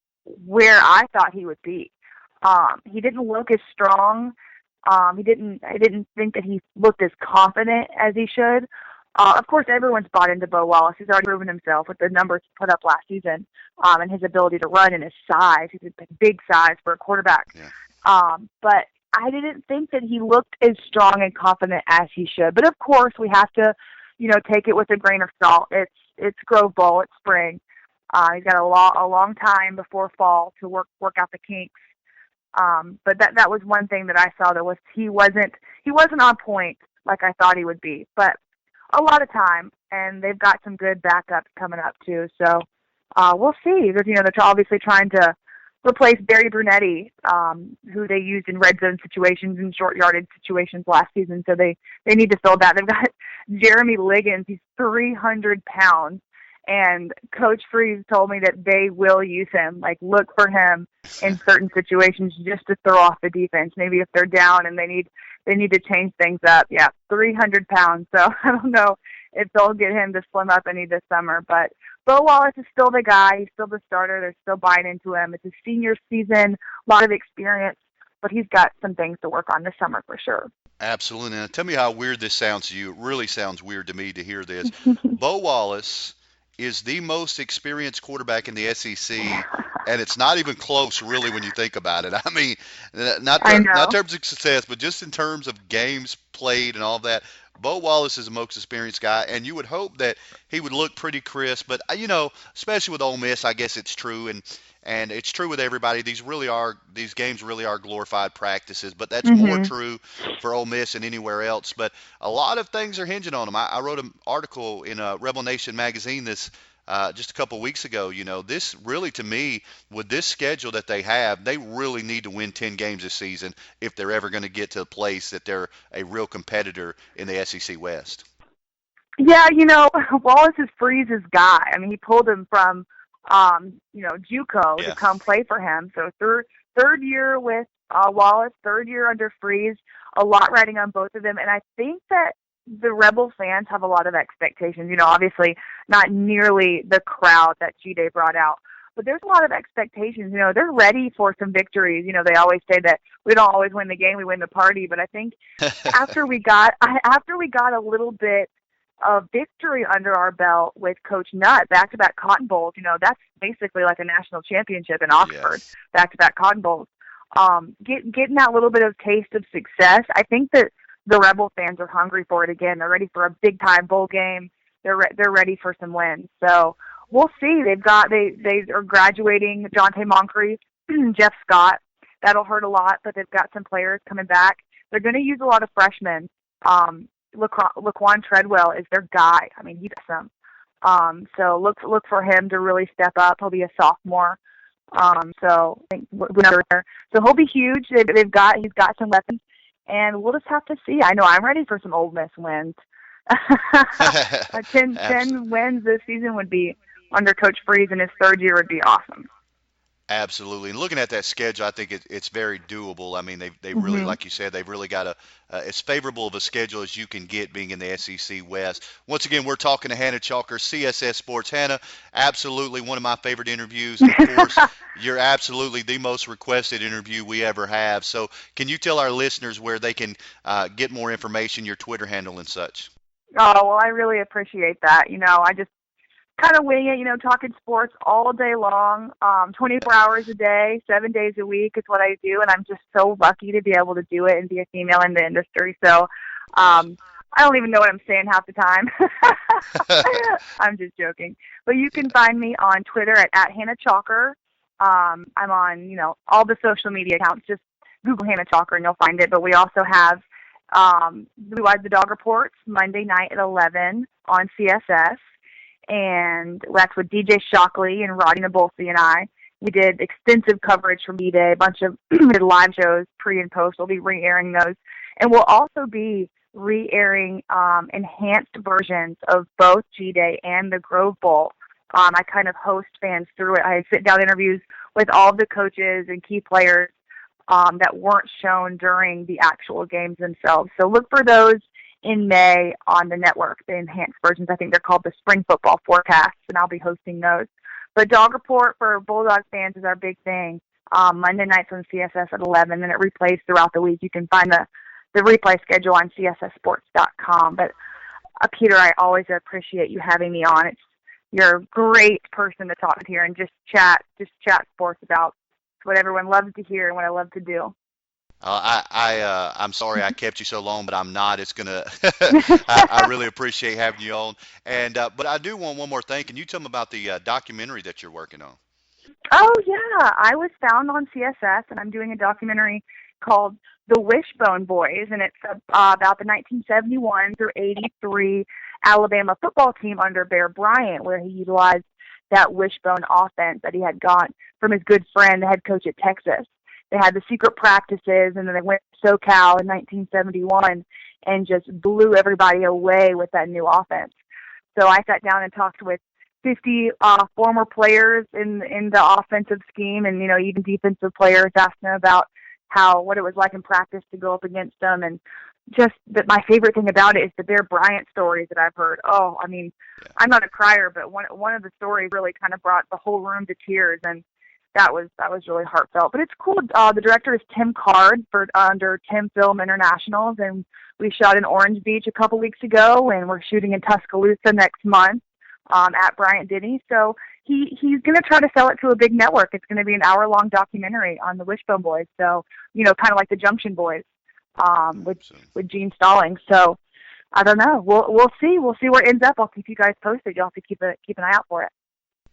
where I thought he would be. He didn't look as strong. I didn't think that he looked as confident as he should. Of course, everyone's bought into Bo Wallace. He's already proven himself with the numbers he put up last season, and his ability to run and his size. He's a big size for a quarterback. Yeah. But I didn't think that he looked as strong and confident as he should. But of course, we have to, take it with a grain of salt. It's Grove Bowl. It's spring. He's got a long time before fall to work out the kinks. But that was one thing that I saw, that was he wasn't on point like I thought he would be. But a lot of time, and they've got some good backups coming up too. So we'll see. They're obviously trying to replace Barry Brunetti, who they used in red zone situations and short yardage situations last season. So they need to fill that. They've got Jeremy Liggins. He's 300 pounds. And Coach Freeze told me that they will use him, like look for him in certain situations just to throw off the defense. Maybe if they're down and they need to change things up. Yeah, 300 pounds. So I don't know if they'll get him to slim up any this summer. But Bo Wallace is still the guy. He's still the starter. They're still buying into him. It's his senior season, a lot of experience, but he's got some things to work on this summer for sure. Absolutely. Now, tell me how weird this sounds to you. It really sounds weird to me to hear this. Bo Wallace is the most experienced quarterback in the SEC, and it's not even close, really, when you think about it. I mean, not in terms of success, but just in terms of games played and all that. Bo Wallace is the most experienced guy, and you would hope that he would look pretty crisp. But, especially with Ole Miss, I guess it's true, and it's true with everybody. These games really are glorified practices, but that's more true for Ole Miss than anywhere else. But a lot of things are hinging on them. I wrote an article in Rebel Nation magazine this just a couple of weeks ago. This really, to me, with this schedule that they have, they really need to win 10 games this season if they're ever going to get to a place that they're a real competitor in the SEC West. Yeah, Wallace is Freeze's guy. I mean, he pulled him from JUCO to come play for him. So third year with Wallace, third year under Freeze, a lot riding on both of them. And I think that the Rebel fans have a lot of expectations. Obviously not nearly the crowd that G-Day brought out, but there's a lot of expectations. They're ready for some victories. They always say that we don't always win the game, we win the party. But I think after we got a little bit of victory under our belt with Coach Nutt, back-to-back Cotton Bowls, that's basically like a national championship in Oxford, back-to-back Cotton Bowls. Getting that little bit of taste of success, I think that the Rebel fans are hungry for it again. They're ready for a big-time bowl game. They're ready for some wins. So we'll see. They are graduating Jonte Moncrief, Jeff Scott. That'll hurt a lot, but they've got some players coming back. They're going to use a lot of freshmen. Laquan Treadwell is their guy. I mean, he's awesome. So look for him to really step up. He'll be a sophomore. So I think so he'll be huge. He's got some weapons, and we'll just have to see. I know I'm ready for some Ole Miss wins. 10 wins this season would be under Coach Freeze, and his third year would be awesome. Absolutely. And looking at that schedule, I think it's very doable. I mean, they really, like you said, they've really got as favorable of a schedule as you can get being in the SEC West. Once again, we're talking to Hannah Chalker, CSS Sports. Hannah, absolutely one of my favorite interviews. And of course, you're absolutely the most requested interview we ever have. So can you tell our listeners where they can get more information, your Twitter handle and such? Oh, well, I really appreciate that. I just kind of wing it, talking sports all day long, 24 hours a day, 7 days a week is what I do, and I'm just so lucky to be able to do it and be a female in the industry. So I don't even know what I'm saying half the time. I'm just joking. But you can find me on Twitter at Hannah Chalker. I'm on, all the social media accounts. Just Google Hannah Chalker and you'll find it. But we also have Blue Eyes the Dog Reports Monday night at 11 on CSS. And that's with DJ Shockley and Roddy Nabolsi and I. We did extensive coverage from D-Day, a bunch of live shows, pre and post. We'll be re-airing those. And we'll also be re-airing enhanced versions of both G-Day and the Grove Bowl. I kind of host fans through it. I sit down interviews with all the coaches and key players that weren't shown during the actual games themselves. So look for those in May on the network, the enhanced versions. I think they're called the Spring Football Forecasts, and I'll be hosting those. But Dog Report for Bulldog fans is our big thing. Monday nights on CSS at 11, and it replays throughout the week. You can find the replay schedule on CSSSports.com. But, Peter, I always appreciate you having me on. You're a great person to talk to here and just chat sports about what everyone loves to hear and what I love to do. I'm sorry I kept you so long, but I'm not. It's gonna. I really appreciate having you on. And but I do want one more thing. Can you tell me about the documentary that you're working on? Oh yeah, I was found on CSS, and I'm doing a documentary called The Wishbone Boys, and it's about the 1971 through 83 Alabama football team under Bear Bryant, where he utilized that wishbone offense that he had got from his good friend, the head coach at Texas. They had the secret practices, and then they went to SoCal in 1971 and just blew everybody away with that new offense. So I sat down and talked with 50 former players in the offensive scheme, and even defensive players, asked them about what it was like in practice to go up against them, and just that my favorite thing about it is the Bear Bryant stories that I've heard. Oh, I mean, I'm not a crier, but one of the stories really kind of brought the whole room to tears, and that was really heartfelt. But it's cool. The director is Tim Card under Tim Film Internationals, and we shot in Orange Beach a couple weeks ago, and we're shooting in Tuscaloosa next month at Bryant Denny. So he's going to try to sell it to a big network. It's going to be an hour-long documentary on the Wishbone Boys. So, kind of like the Junction Boys with Gene Stallings. So I don't know. We'll see. We'll see where it ends up. I'll keep you guys posted. You'll have to keep an eye out for it.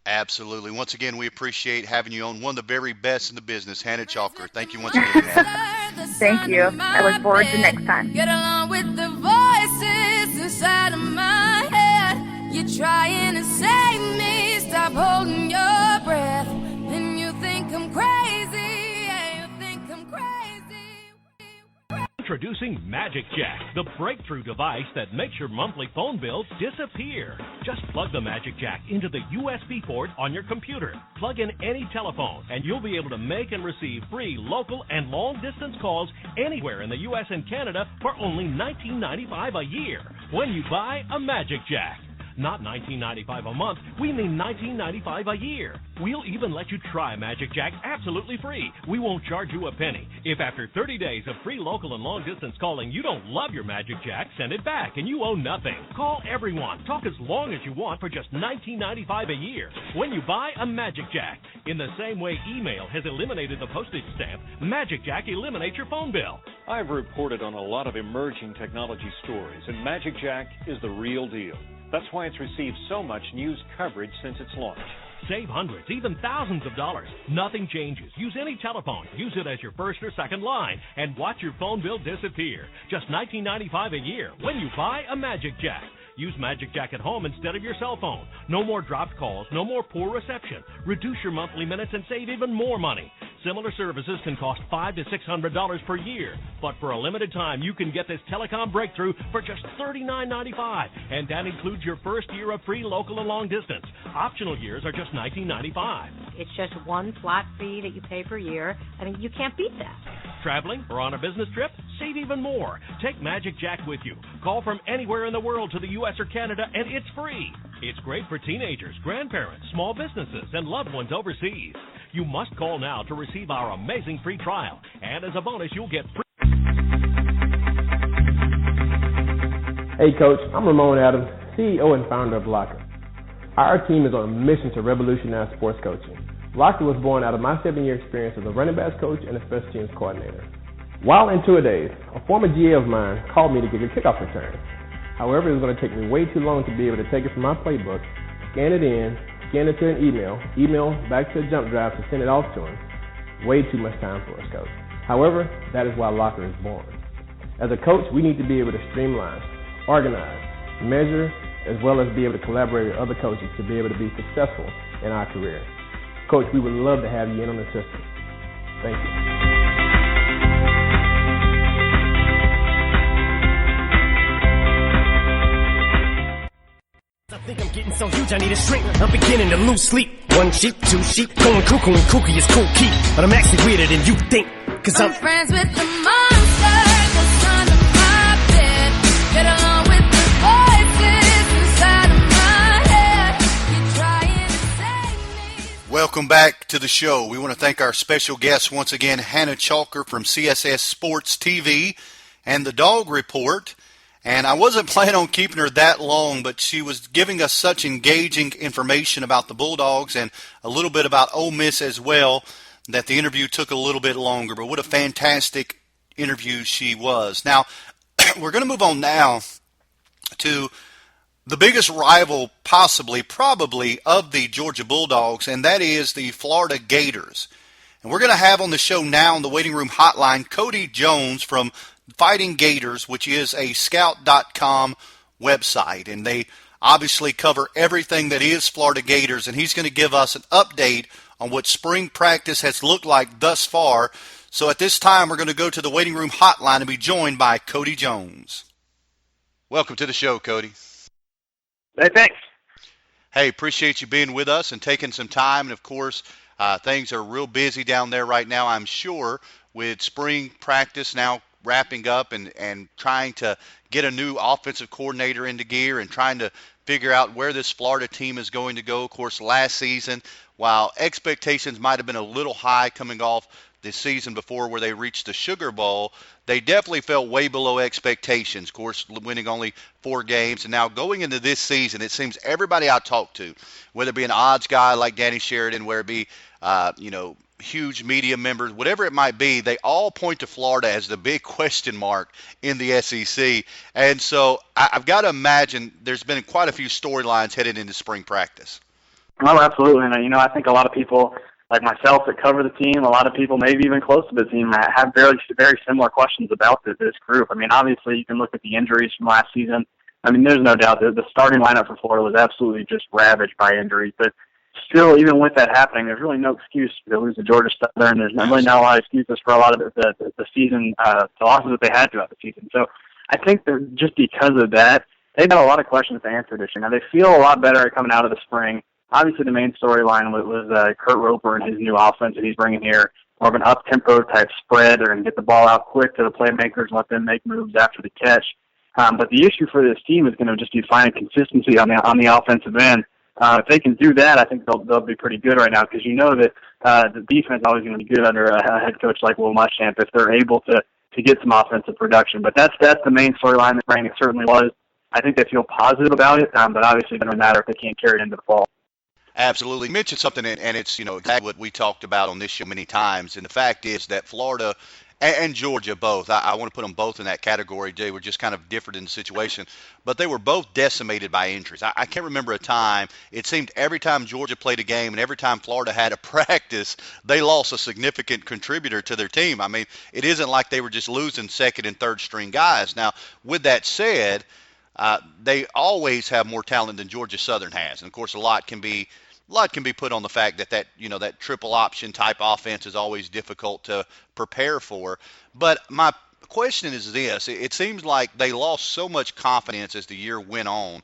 Absolutely. Once again, we appreciate having you on. One of the very best in the business, Hannah Chalker. Thank you once again, Hannah. Thank you. I look forward to next time. Get along with the voices inside of my head. You're trying to save me. Stop holding your breath. And you think I'm crazy. Yeah, you think I'm crazy. Introducing Magic Jack, the breakthrough device that makes your monthly phone bills disappear. Just plug the Magic Jack into the USB port on your computer. Plug in any telephone, and you'll be able to make and receive free local and long-distance calls anywhere in the U.S. and Canada for only $19.95 a year when you buy a Magic Jack. Not $19.95 a month, we mean $19.95 a year. We'll even let you try Magic Jack absolutely free. We won't charge you a penny. If after 30 days of free local and long-distance calling you don't love your Magic Jack, send it back and you owe nothing. Call everyone. Talk as long as you want for just $19.95 a year when you buy a Magic Jack. In the same way email has eliminated the postage stamp, Magic Jack eliminates your phone bill. I've reported on a lot of emerging technology stories, and Magic Jack is the real deal. That's why it's received so much news coverage since its launch. Save hundreds, even thousands of dollars. Nothing changes. Use any telephone. Use it as your first or second line and watch your phone bill disappear. Just $19.95 a year when you buy a Magic Jack. Use Magic Jack at home instead of your cell phone. No more dropped calls, no more poor reception. Reduce your monthly minutes and save even more money. Similar services can cost $500 to $600 per year, but for a limited time, you can get this telecom breakthrough for just $39.95, and that includes your first year of free local and long distance. Optional years are just $19.95. It's just one flat fee that you pay per year, and you can't beat that. Traveling or on a business trip? Save even more. Take Magic Jack with you. Call from anywhere in the world to the U.S. or Canada, and it's free. It's great for teenagers, grandparents, small businesses, and loved ones overseas. You must call now to receive our amazing free trial. And as a bonus, you'll get free. Hey Coach, I'm Ramon Adams, CEO and founder of Locker. Our team is on a mission to revolutionize sports coaching. Locker was born out of my 7-year experience as a running backs coach and a special teams coordinator. While in two-a-days, a former GA of mine called me to get a kickoff return. However, it was going to take me way too long to be able to take it from my playbook, scan it in, scan it to an email back to a jump drive to send it off to him. Way too much time for us, Coach. However, that is why Locker is born. As a coach, we need to be able to streamline, organize, measure, as well as be able to collaborate with other coaches to be able to be successful in our career. Coach, we would love to have you in on the system. Thank you. I think I'm getting so huge I need a shrink. I'm beginning to lose sleep. One sheep, two sheep, going cuckoo and kooky is cool key. But I'm actually weirder than you think. Cause I'm friends with the monster that's under my bed. Get along with the voices inside of my head. You're trying to save me. Welcome back to the show. We want to thank our special guest once again, Hannah Chalker from CSS Sports TV and the Dog Report. And I wasn't planning on keeping her that long, but she was giving us such engaging information about the Bulldogs and a little bit about Ole Miss as well that the interview took a little bit longer. But what a fantastic interview she was. Now, we're going to move on now to the biggest rival probably of the Georgia Bulldogs, and that is the Florida Gators. And we're going to have on the show now on the waiting room hotline Cody Jones from Fightin Gators, which is a scout.com website, and they obviously cover everything that is Florida Gators, and he's going to give us an update on what spring practice has looked like thus far. So at this time, we're going to go to the waiting room hotline and be joined by Cody Jones. Welcome to the show, Cody. Hey, thanks. Hey, appreciate you being with us and taking some time, and of course, things are real busy down there right now, I'm sure, with spring practice now wrapping up and trying to get a new offensive coordinator into gear and trying to figure out where this Florida team is going to go. Of course, last season, while expectations might have been a little high coming off the season before where they reached the Sugar Bowl, they definitely fell way below expectations. Of course, winning only 4 games. And now going into this season, it seems everybody I talk to, whether it be an odds guy like Danny Sheridan, whether it be, huge media members, whatever it might be, they all point to Florida as the big question mark in the SEC. And so I've got to imagine there's been quite a few storylines headed into spring practice. Oh, absolutely. And, I think a lot of people like myself that cover the team, a lot of people maybe even close to the team have very, very similar questions about this group. I mean, obviously you can look at the injuries from last season. I mean, there's no doubt that the starting lineup for Florida was absolutely just ravaged by injuries, but still, even with that happening, there's really no excuse to lose to Georgia Southern. There's really not a lot of excuses for a lot of the season, the losses that they had throughout the season. So I think that just because of that, they've got a lot of questions to answer this year. Now, they feel a lot better coming out of the spring. Obviously, the main storyline was Kurt Roper and his new offense that he's bringing here, more of an up-tempo type spread. They're going to get the ball out quick to the playmakers and let them make moves after the catch. But the issue for this team is going to just be finding consistency on the offensive end. If they can do that, I think they'll be pretty good right now because you know that the defense is always going to be good under a head coach like Will Muschamp if they're able to get some offensive production. But that's the main storyline. The spring, it certainly was. I think they feel positive about it, but obviously it doesn't matter if they can't carry it into the fall. Absolutely. You mentioned something, and it's exactly what we talked about on this show many times. And the fact is that Florida and Georgia both, I want to put them both in that category. They were just kind of different in the situation, but they were both decimated by injuries. I can't remember a time, it seemed every time Georgia played a game and every time Florida had a practice, they lost a significant contributor to their team. I mean, it isn't like they were just losing second and third string guys. Now, with that said, they always have more talent than Georgia Southern has. And, of course, a lot can be put on the fact that triple option type offense is always difficult to prepare for. But my question is this. It seems like they lost so much confidence as the year went on.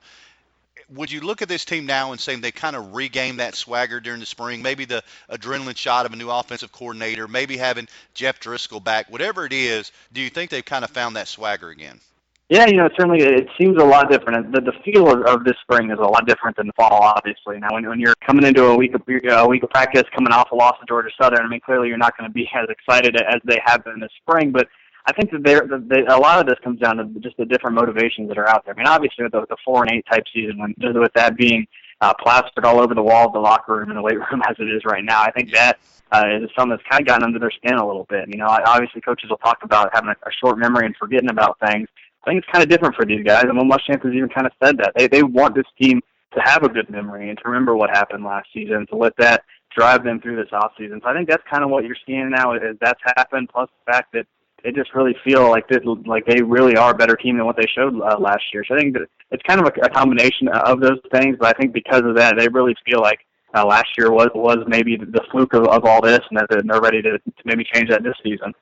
Would you look at this team now and say they kind of regained that swagger during the spring, maybe the adrenaline shot of a new offensive coordinator, maybe having Jeff Driscoll back, whatever it is, do you think they've kind of found that swagger again? Yeah, certainly it seems a lot different. The feel of this spring is a lot different than the fall, obviously. Now, when you're coming into a week of practice, coming off a loss to Georgia Southern, I mean, clearly you're not going to be as excited as they have been this spring. But I think that a lot of this comes down to just the different motivations that are out there. I mean, obviously with the 4-8 type season, with that being plastered all over the wall of the locker room and the weight room as it is right now, I think that is something that's kind of gotten under their skin a little bit. Obviously coaches will talk about having a short memory and forgetting about things. I think it's kind of different for these guys, and Will Muschamp has even kind of said that. They want this team to have a good memory and to remember what happened last season, to let that drive them through this offseason. So I think that's kind of what you're seeing now is that's happened, plus the fact that they just really feel like they really are a better team than what they showed last year. So I think that it's kind of a combination of those things, but I think because of that, they really feel like last year was maybe the fluke of all this, and that they're ready to maybe change that this season.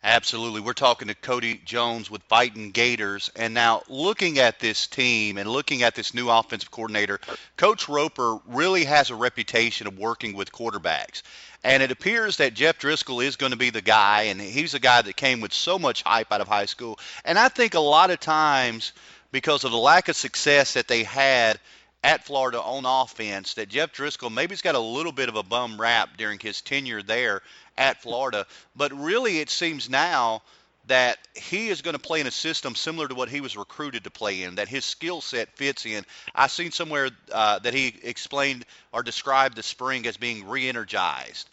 Absolutely. We're talking to Cody Jones with Fightin Gators. And now looking at this team and looking at this new offensive coordinator, Coach Roper really has a reputation of working with quarterbacks. And it appears that Jeff Driscoll is going to be the guy, and he's a guy that came with so much hype out of high school. And I think a lot of times because of the lack of success that they had at Florida on offense, that Jeff Driscoll maybe's got a little bit of a bum rap during his tenure there at Florida. But really it seems now that he is going to play in a system similar to what he was recruited to play in, that his skill set fits in. I've seen somewhere that he explained or described the spring as being re-energized,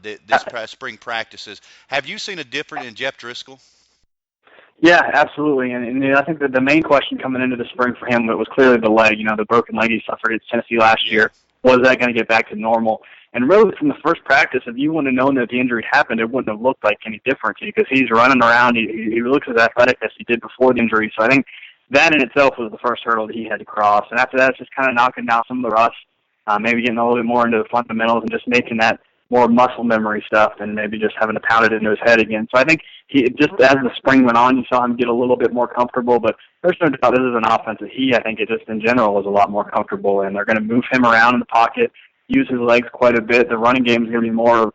this spring practices. Have you seen a difference in Jeff Driscoll? Yeah, absolutely. And I think that the main question coming into the spring for him was clearly the leg, the broken leg he suffered at Tennessee last year. Was that going to get back to normal? And really, from the first practice, if you wouldn't have known that the injury happened, it wouldn't have looked like any different because he's running around. He looks as athletic as he did before the injury. So I think that in itself was the first hurdle that he had to cross. And after that, it's just kind of knocking down some of the rust, maybe getting a little bit more into the fundamentals and just making that more muscle memory stuff and maybe just having to pound it into his head again. So I think he just as the spring went on, you saw him get a little bit more comfortable. But there's no doubt this is an offense that I think it just in general is a lot more comfortable in. They're going to move him around in the pocket, use his legs quite a bit. The running game is going to be more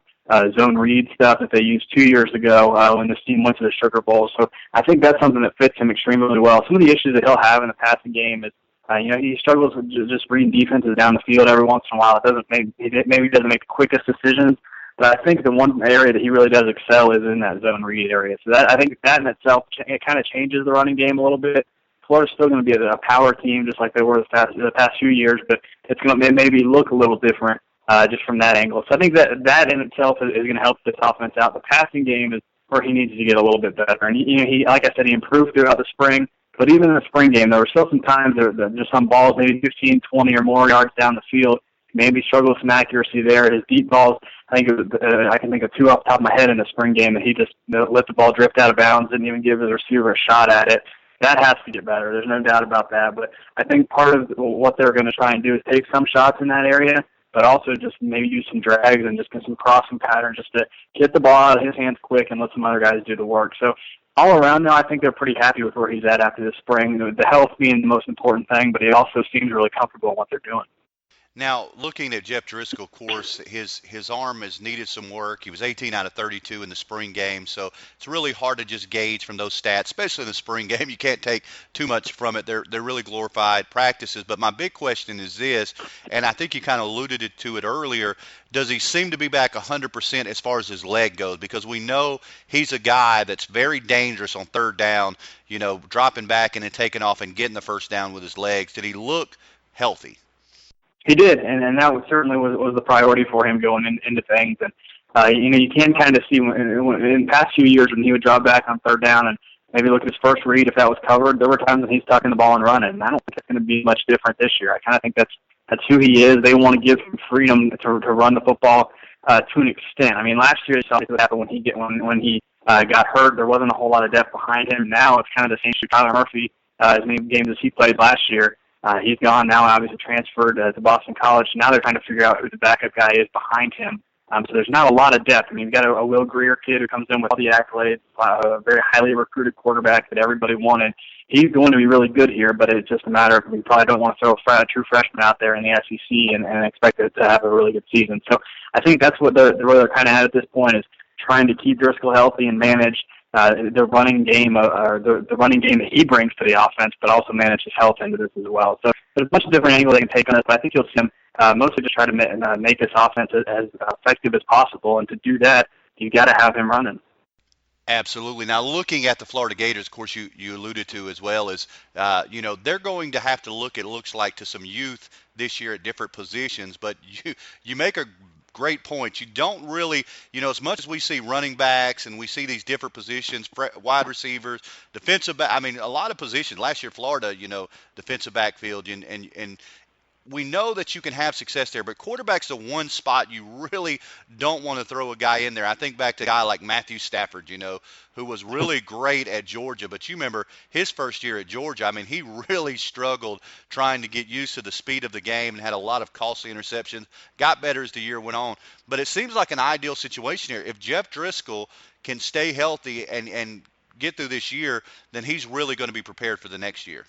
zone read stuff that they used 2 years ago when this team went to the Sugar Bowl. So I think that's something that fits him extremely well. Some of the issues that he'll have in the passing game is, he struggles with just reading defenses down the field every once in a while. Maybe doesn't make the quickest decisions, but I think the one area that he really does excel is in that zone read area. So I think that in itself, it kind of changes the running game a little bit. Florida's still going to be a power team just like they were the past few years, but it's going to maybe look a little different just from that angle. So I think that in itself is going to help this offense out. The passing game is where he needs to get a little bit better. And he like I said, he improved throughout the spring. But even in the spring game, there were still some times just some balls, maybe 15, 20 or more yards down the field. Maybe struggled with some accuracy there. His deep balls, I can think of two off the top of my head in the spring game that he just let the ball drift out of bounds, didn't even give his receiver a shot at it. That has to get better. There's no doubt about that. But I think part of what they're going to try and do is take some shots in that area, but also just maybe use some drags and just get some crossing patterns just to get the ball out of his hands quick and let some other guys do the work. So all around now, I think they're pretty happy with where he's at after this spring, the health being the most important thing, but he also seems really comfortable in what they're doing. Now, looking at Jeff Driscoll, of course, his arm has needed some work. He was 18 out of 32 in the spring game, so it's really hard to just gauge from those stats, especially in the spring game. You can't take too much from it. They're really glorified practices. But my big question is this, and I think you kind of alluded to it earlier, does he seem to be back 100% as far as his leg goes? Because we know he's a guy that's very dangerous on third down, dropping back and then taking off and getting the first down with his legs. Did he look healthy? He did, and that certainly was the priority for him going into things. And you can kind of see in the past few years when he would drop back on third down and maybe look at his first read if that was covered. There were times when he's tucking the ball and running. And I don't think it's going to be much different this year. I kind of think that's who he is. They want to give him freedom to run the football to an extent. I mean, last year you saw what happened when he got hurt. There wasn't a whole lot of depth behind him. Now it's kind of the same issue. Tyler Murphy, as many games as he played last year. He's gone now, obviously transferred to Boston College. Now they're trying to figure out who the backup guy is behind him. So there's not a lot of depth. I mean, you've got a Will Greer kid who comes in with all the accolades, a very highly recruited quarterback that everybody wanted. He's going to be really good here, but it's just a matter of we probably don't want to throw a true freshman out there in the SEC and expect it to have a really good season. So I think that's where they're kind of at this point is trying to keep Driscoll healthy and manage the running game, or the running game that he brings to the offense, but also manage his health into this as well. So there's a bunch of different angles they can take on this, but I think you'll see him mostly just try to make this offense as effective as possible, and to do that, you got to have him running. Absolutely. Now, looking at the Florida Gators, of course, you alluded to as well, is, they're going to have to look, it looks like, to some youth this year at different positions, but you make a great point. You don't really, as much as we see running backs and we see these different positions, wide receivers, defensive back, I mean, a lot of positions. Last year, Florida, defensive backfield, and we know that you can have success there, but quarterback's the one spot you really don't want to throw a guy in there. I think back to a guy like Matthew Stafford, who was really great at Georgia, but you remember his first year at Georgia, I mean, he really struggled trying to get used to the speed of the game and had a lot of costly interceptions, got better as the year went on. But it seems like an ideal situation here. If Jeff Driscoll can stay healthy and get through this year, then he's really going to be prepared for the next year.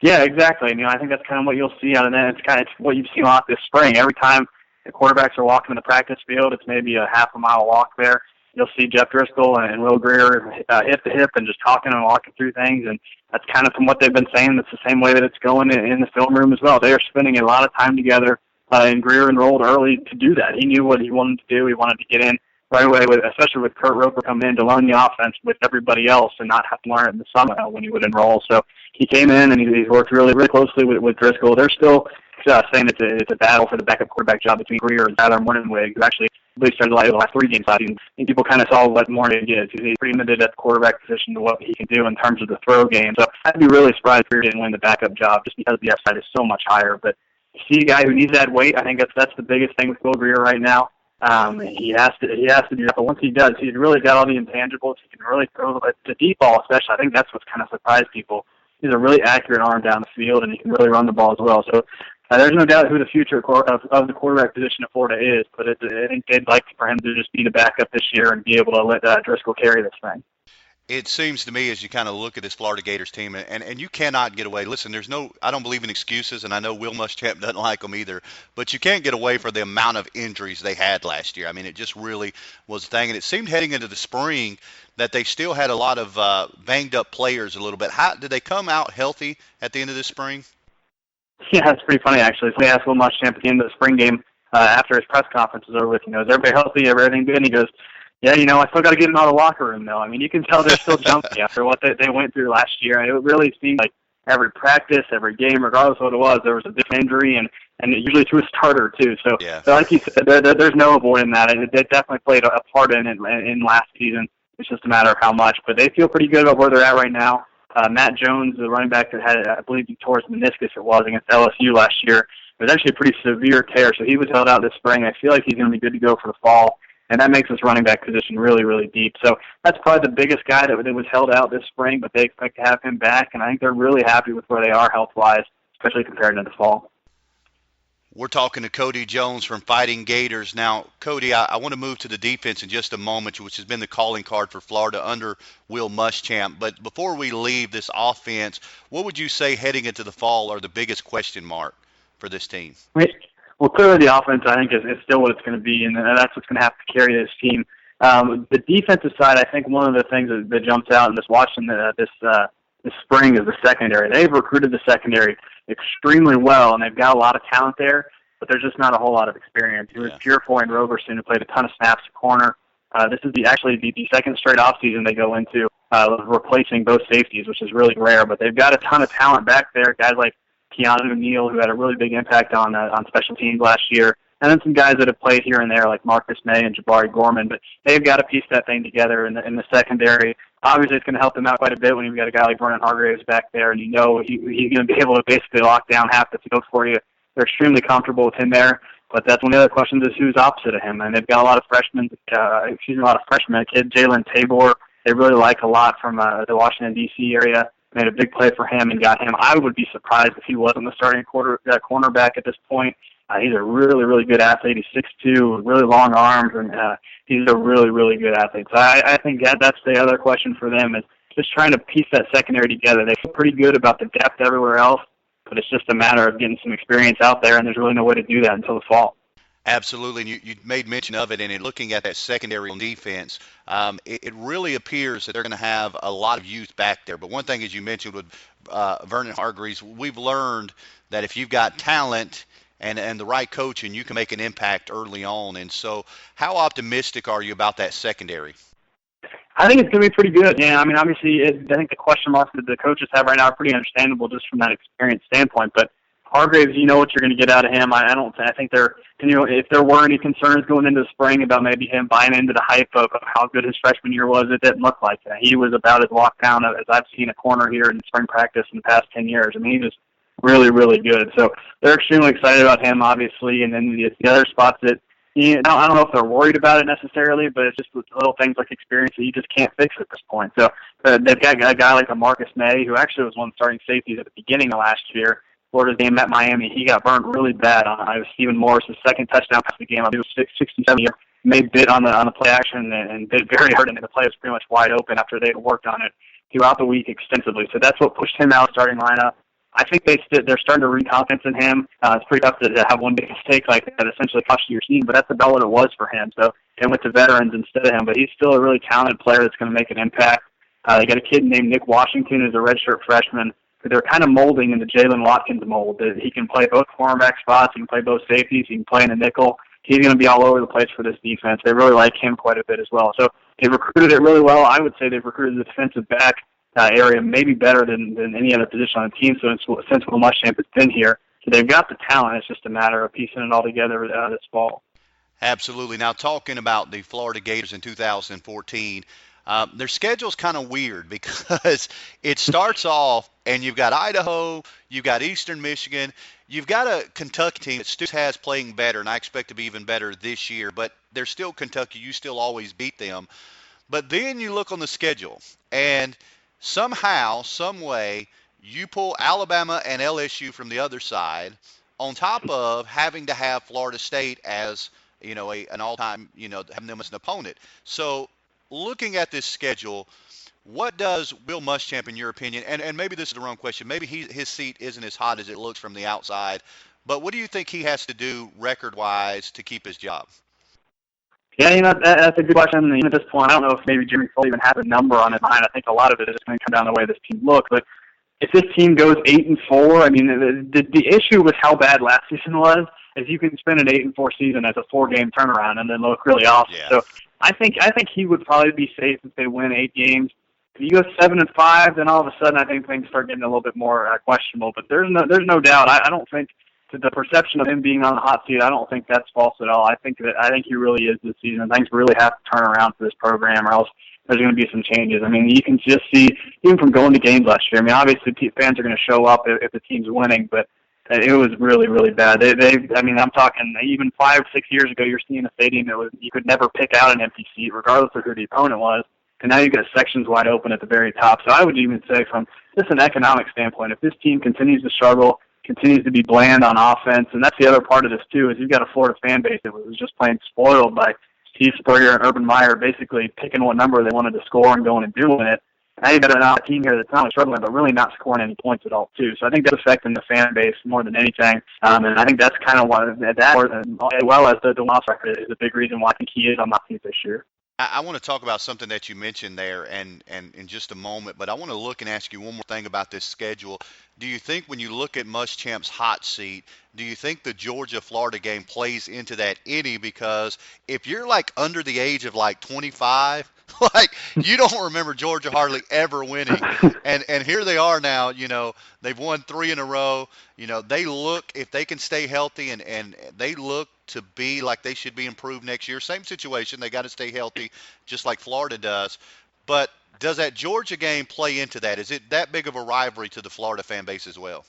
Yeah, exactly. I think that's kind of what you'll see out of that. It's kind of what you've seen a lot this spring. Every time the quarterbacks are walking in the practice field, it's maybe a half a mile walk there. You'll see Jeff Driscoll and Will Greer hip to hip and just talking and walking through things. And that's kind of from what they've been saying. That's the same way that it's going in the film room as well. They are spending a lot of time together, and Greer enrolled early to do that. He knew what he wanted to do. He wanted to get in right away, especially with Kurt Roper coming in to learn the offense with everybody else and not have to learn it in the summer when he would enroll. So he came in and he's worked really, really closely with Driscoll. They're still saying it's a battle for the backup quarterback job between Greer and Tyler Morningwig, who actually really started the last 3 games last season. And people kind of saw what Morningwig is. He's pretty limited at the quarterback position to what he can do in terms of the throw game. So I'd be really surprised if Greer didn't win the backup job just because the upside is so much higher. But you see a guy who needs that weight. I think that's the biggest thing with Will Greer right now. He has to do that, but once he does, he's really got all the intangibles. He can really throw the deep ball, especially. I think that's what's kind of surprised people. He's a really accurate arm down the field, and he can really run the ball as well. So there's no doubt who the future of the quarterback position at Florida is, but I think they'd like for him to just be the backup this year and be able to let Driscoll carry this thing. It seems to me as you kind of look at this Florida Gators team, and you cannot get away. Listen, I don't believe in excuses, and I know Will Muschamp doesn't like them either, but you can't get away for the amount of injuries they had last year. I mean, it just really was a thing, and it seemed heading into the spring that they still had a lot of banged up players a little bit. How did they come out healthy at the end of this spring? Yeah, it's pretty funny, actually. So we asked Will Muschamp at the end of the spring game after his press conference was over with, is everybody healthy, everything good? And he goes, yeah, I still got to get them out of the locker room, though. I mean, you can tell they're still jumpy after what they went through last year. And it really seemed like every practice, every game, regardless of what it was, there was a different injury, and usually to a starter, too. So, yeah. Like you said, there's no avoiding that. It definitely played a part in last season. It's just a matter of how much. But they feel pretty good about where they're at right now. Matt Jones, the running back that had, I believe, he tore his meniscus against LSU last year. It was actually a pretty severe tear, so he was held out this spring. I feel like he's going to be good to go for the fall. And that makes this running back position really, really deep. So that's probably the biggest guy that was held out this spring, but they expect to have him back, and I think they're really happy with where they are health-wise, especially compared to the fall. We're talking to Cody Jones from Fightin Gators. Now, Cody, I want to move to the defense in just a moment, which has been the calling card for Florida under Will Muschamp. But before we leave this offense, what would you say heading into the fall are the biggest question mark for this team? Well, clearly the offense, I think, is still what it's going to be, and that's what's going to have to carry this team. The defensive side, I think one of the things that jumps out in this watching this spring is the secondary. They've recruited the secondary extremely well, and they've got a lot of talent there, but there's just not a whole lot of experience. It was Purefoy and Roberson who played a ton of snaps at corner. This is actually the second straight offseason they go into replacing both safeties, which is really rare, but they've got a ton of talent back there, guys like Keanu Neal, who had a really big impact on special teams last year, and then some guys that have played here and there like Marcus May and Jabari Gorman. But they've got to piece that thing together in the secondary. Obviously, it's going to help them out quite a bit when you've got a guy like Vernon Hargraves back there, and he's going to be able to basically lock down half the field for you. They're extremely comfortable with him there. But that's one of the other questions is who's opposite of him. And they've got a lot of freshmen. A kid, Jalen Tabor, they really like a lot from the Washington, D.C. area. Made a big play for him and got him. I would be surprised if he wasn't the starting cornerback at this point. He's a really, really good athlete. He's 6'2", really long arms, and he's a really, really good athlete. So I think that's the other question for them is just trying to piece that secondary together. They feel pretty good about the depth everywhere else, but it's just a matter of getting some experience out there, and there's really no way to do that until the fall. Absolutely, and you made mention of it, and in looking at that secondary on defense, it really appears that they're going to have a lot of youth back there. But one thing, as you mentioned with Vernon Hargreaves, we've learned that if you've got talent and the right coaching, you can make an impact early on. And so how optimistic are you about that secondary? I think it's going to be pretty good. Yeah, I mean, obviously, I think the question marks that the coaches have right now are pretty understandable just from that experience standpoint, but Hargraves, you know what you're going to get out of him. I think if there were any concerns going into the spring about maybe him buying into the hype of how good his freshman year was, it didn't look like that. He was about as locked down as I've seen a corner here in spring practice in the past 10 years. I mean, he was really, really good. So they're extremely excited about him, obviously, and then the other spots that, I don't know if they're worried about it necessarily, but it's just little things like experience that you just can't fix at this point. So they've got a guy like a Marcus May, who actually was one of the starting safeties at the beginning of last year. Florida's game at Miami, he got burned really bad on Stephen Morris' second touchdown pass of the game. I believe it was 67 yards. Made bit on the play action and bit very hard, and the play was pretty much wide open after they had worked on it throughout the week extensively. So that's what pushed him out of the starting lineup. I think they're starting to read confidence in him. It's pretty tough to have one big mistake like that essentially cost you your team, but that's about what it was for him. So they went to veterans instead of him, but he's still a really talented player that's going to make an impact. They got a kid named Nick Washington who's a redshirt freshman. They're kind of molding in the Jalen Watkins mold. He can play both cornerback spots. He can play both safeties. He can play in the nickel. He's going to be all over the place for this defense. They really like him quite a bit as well. So they've recruited it really well. I would say they've recruited the defensive back area maybe better than any other position on the team since Will Muschamp has been here. So they've got the talent. It's just a matter of piecing it all together this fall. Absolutely. Now, talking about the Florida Gators in 2014, their schedule's kind of weird because it starts off and you've got Idaho, you've got Eastern Michigan, you've got a Kentucky team that still has playing better, and I expect to be even better this year, but they're still Kentucky. You still always beat them. But then you look on the schedule, and somehow, some way, you pull Alabama and LSU from the other side on top of having to have Florida State as, an all-time, having them as an opponent. So looking at this schedule, What does Will Muschamp, in your opinion, and maybe this is the wrong question, maybe his seat isn't as hot as it looks from the outside, but what do you think he has to do record-wise to keep his job? Yeah, that's a good question. At this point, I don't know if maybe Jimmy Foley even has a number on his mind. I think a lot of it is going to come down to the way this team looks. But if this team goes 8-4, I mean, the issue with how bad last season was is you can spend an 8-4 season as a 4-game turnaround and then look really awesome. Yeah. So I think he would probably be safe if they win 8 games. If you go 7-5, then all of a sudden I think things start getting a little bit more questionable. But there's no doubt. I don't think to the perception of him being on the hot seat, I don't think that's false at all. I think he really is this season. Things really have to turn around for this program, or else there's going to be some changes. I mean, you can just see even from going to games last year. I mean, obviously fans are going to show up if the team's winning, but it was really, really bad. I mean, I'm talking even 5-6 years ago, you're seeing a stadium that you could never pick out an empty seat, regardless of who the opponent was. And now you've got sections wide open at the very top. So I would even say from just an economic standpoint, if this team continues to struggle, continues to be bland on offense, and that's the other part of this too, is you've got a Florida fan base that was just plain spoiled by Steve Spurrier and Urban Meyer basically picking what number they wanted to score and going and doing it. Now you've got a team here that's not only struggling, but really not scoring any points at all too. So I think that's affecting the fan base more than anything. And I think that's kind of what that, as well as the loss record, is a big reason why I think he is on my team this year. I want to talk about something that you mentioned there and in just a moment, but I want to look and ask you one more thing about this schedule. Do you think when you look at Muschamp's hot seat, do you think the Georgia-Florida game plays into that any? Because if you're like under the age of like 25, like you don't remember Georgia hardly ever winning. And here they are now, they've won 3 in a row. They look, if they can stay healthy and they look to be like they should be improved next year. Same situation. They got to stay healthy just like Florida does. But does that Georgia game play into that? Is it that big of a rivalry to the Florida fan base as well?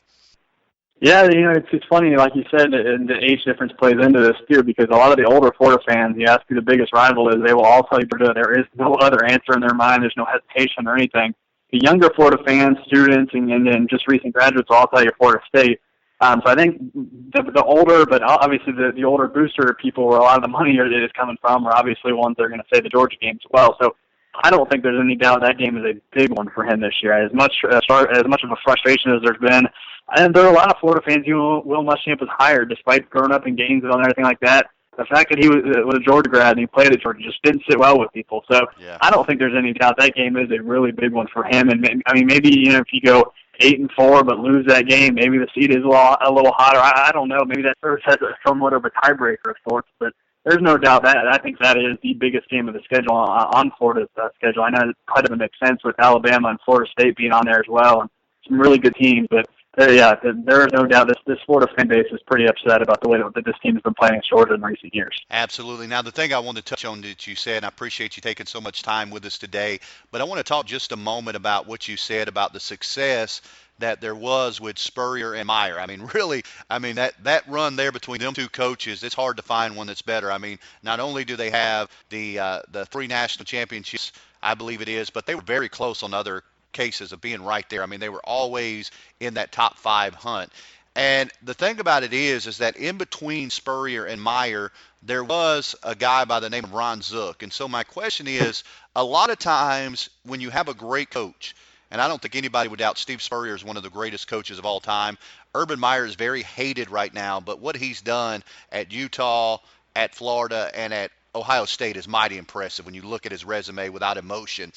Yeah, it's funny, like you said, the age difference plays into this too, because a lot of the older Florida fans, you ask who the biggest rival is, they will all tell you Purdue. There is no other answer in their mind. There's no hesitation or anything. The younger Florida fans, students, and just recent graduates will all tell you Florida State. So I think the older, but obviously the older booster people where a lot of the money is coming from are obviously ones that are going to say the Georgia game as well. So I don't think there's any doubt that game is a big one for him this year. As much of a frustration as there's been, and there are a lot of Florida fans who Will Muschamp was hired despite growing up in games and everything like that. The fact that he was a Georgia grad and he played at Georgia just didn't sit well with people. So yeah. I don't think there's any doubt that game is a really big one for him. And I mean, maybe if you go 8-4 but lose that game, maybe the seed is a little hotter. I don't know. Maybe that serves as somewhat of a tiebreaker of sorts. But there's no doubt that I think that is the biggest game of the schedule on Florida's schedule. I know it probably doesn't make sense with Alabama and Florida State being on there as well, and some really good teams. But there is no doubt this Florida fan base is pretty upset about the way that this team has been playing Georgia in recent years. Absolutely. Now, the thing I want to touch on that you said, and I appreciate you taking so much time with us today, but I want to talk just a moment about what you said about the success that there was with Spurrier and Meyer. I mean, really, that run there between them two coaches, it's hard to find one that's better. I mean, not only do they have the 3 national championships, I believe it is, but they were very close on other cases of being right there. I mean, they were always in that top 5 hunt. And the thing about it is that in between Spurrier and Meyer, there was a guy by the name of Ron Zook. And so my question is, a lot of times when you have a great coach, and I don't think anybody would doubt Steve Spurrier is one of the greatest coaches of all time. Urban Meyer is very hated right now, but what he's done at Utah, at Florida, and at Ohio State is mighty impressive when you look at his resume without emotion.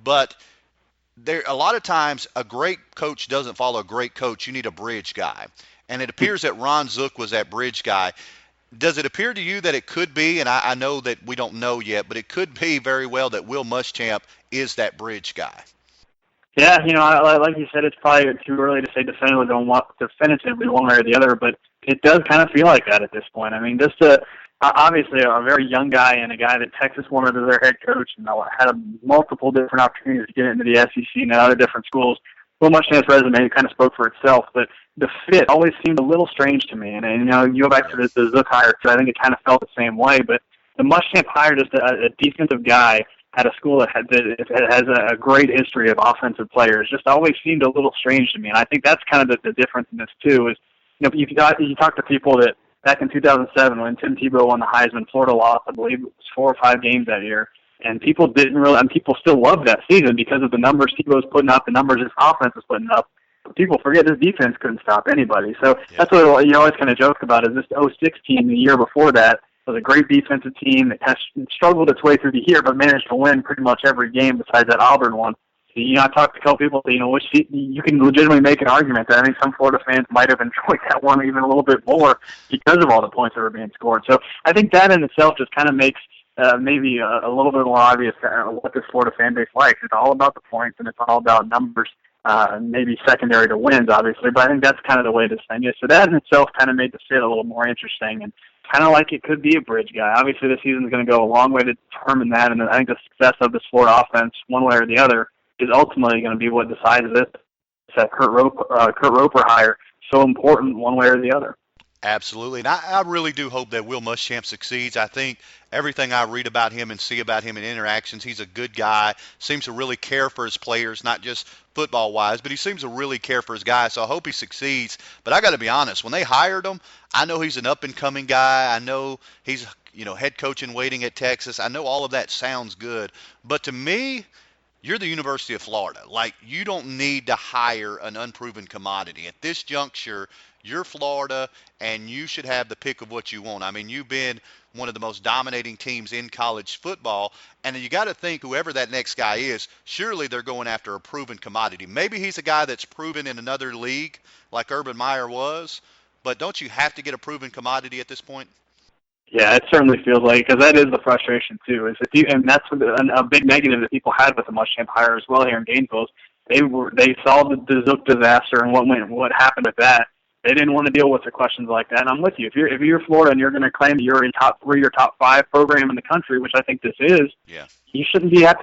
But there, a lot of times a great coach doesn't follow a great coach. You need a bridge guy. And it appears that Ron Zook was that bridge guy. Does it appear to you that it could be, and I know that we don't know yet, but it could be very well that Will Muschamp is that bridge guy? Yeah, like you said, it's probably too early to say definitively one way or the other, but it does kind of feel like that at this point. I mean, obviously a very young guy and a guy that Texas wanted as their head coach and had multiple different opportunities to get into the SEC and other different schools. Will Muschamp's resume kind of spoke for itself, but the fit always seemed a little strange to me. And you go back to the Zook hire, because I think it kind of felt the same way, but the Muschamp hire just a defensive guy at a school that has a great history of offensive players just always seemed a little strange to me. And I think that's kind of the difference in this too, is you talk to people that back in 2007 when Tim Tebow won the Heisman, Florida lost, I believe it was 4 or 5 games that year. And people didn't really, and people still loved that season because of the numbers Tebow was putting up, the numbers his offense was putting up. But people forget his defense couldn't stop anybody. So that's what you always kind of joke about is this 06 team the year before that was a great defensive team that has struggled its way through the year, but managed to win pretty much every game besides that Auburn one. I talked to a couple people, which you can legitimately make an argument that I think some Florida fans might have enjoyed that one even a little bit more because of all the points that were being scored. So I think that in itself just kind of makes maybe a little bit more obvious what this Florida fan base likes. It's all about the points and it's all about numbers, maybe secondary to wins, obviously. But I think that's kind of the way this thing is. So that in itself kind of made the fit a little more interesting and kind of like it could be a bridge guy. Obviously, this season is going to go a long way to determine that, and I think the success of this Florida offense, one way or the other, is ultimately going to be what decides this. That Kurt Roper hire so important one way or the other. Absolutely, and I really do hope that Will Muschamp succeeds. I think everything I read about him and see about him in interactions, he's a good guy, seems to really care for his players, not just football-wise, but he seems to really care for his guys, so I hope he succeeds. But I got to be honest, when they hired him, I know he's an up-and-coming guy. I know he's head coach in waiting at Texas. I know all of that sounds good, but to me, you're the University of Florida. Like, you don't need to hire an unproven commodity. At this juncture, you're Florida, and you should have the pick of what you want. I mean, you've been one of the most dominating teams in college football, and you got to think whoever that next guy is, surely they're going after a proven commodity. Maybe he's a guy that's proven in another league like Urban Meyer was, but don't you have to get a proven commodity at this point? Yeah, it certainly feels like, because that is the frustration too. And that's a big negative that people had with the Muschamp hire as well here in Gainesville. They saw the Zook disaster and what happened with that. They didn't want to deal with the questions like that. And I'm with you. If you're Florida and you're going to claim that you're a top 3 or top 5 program in the country, which I think this is, you shouldn't have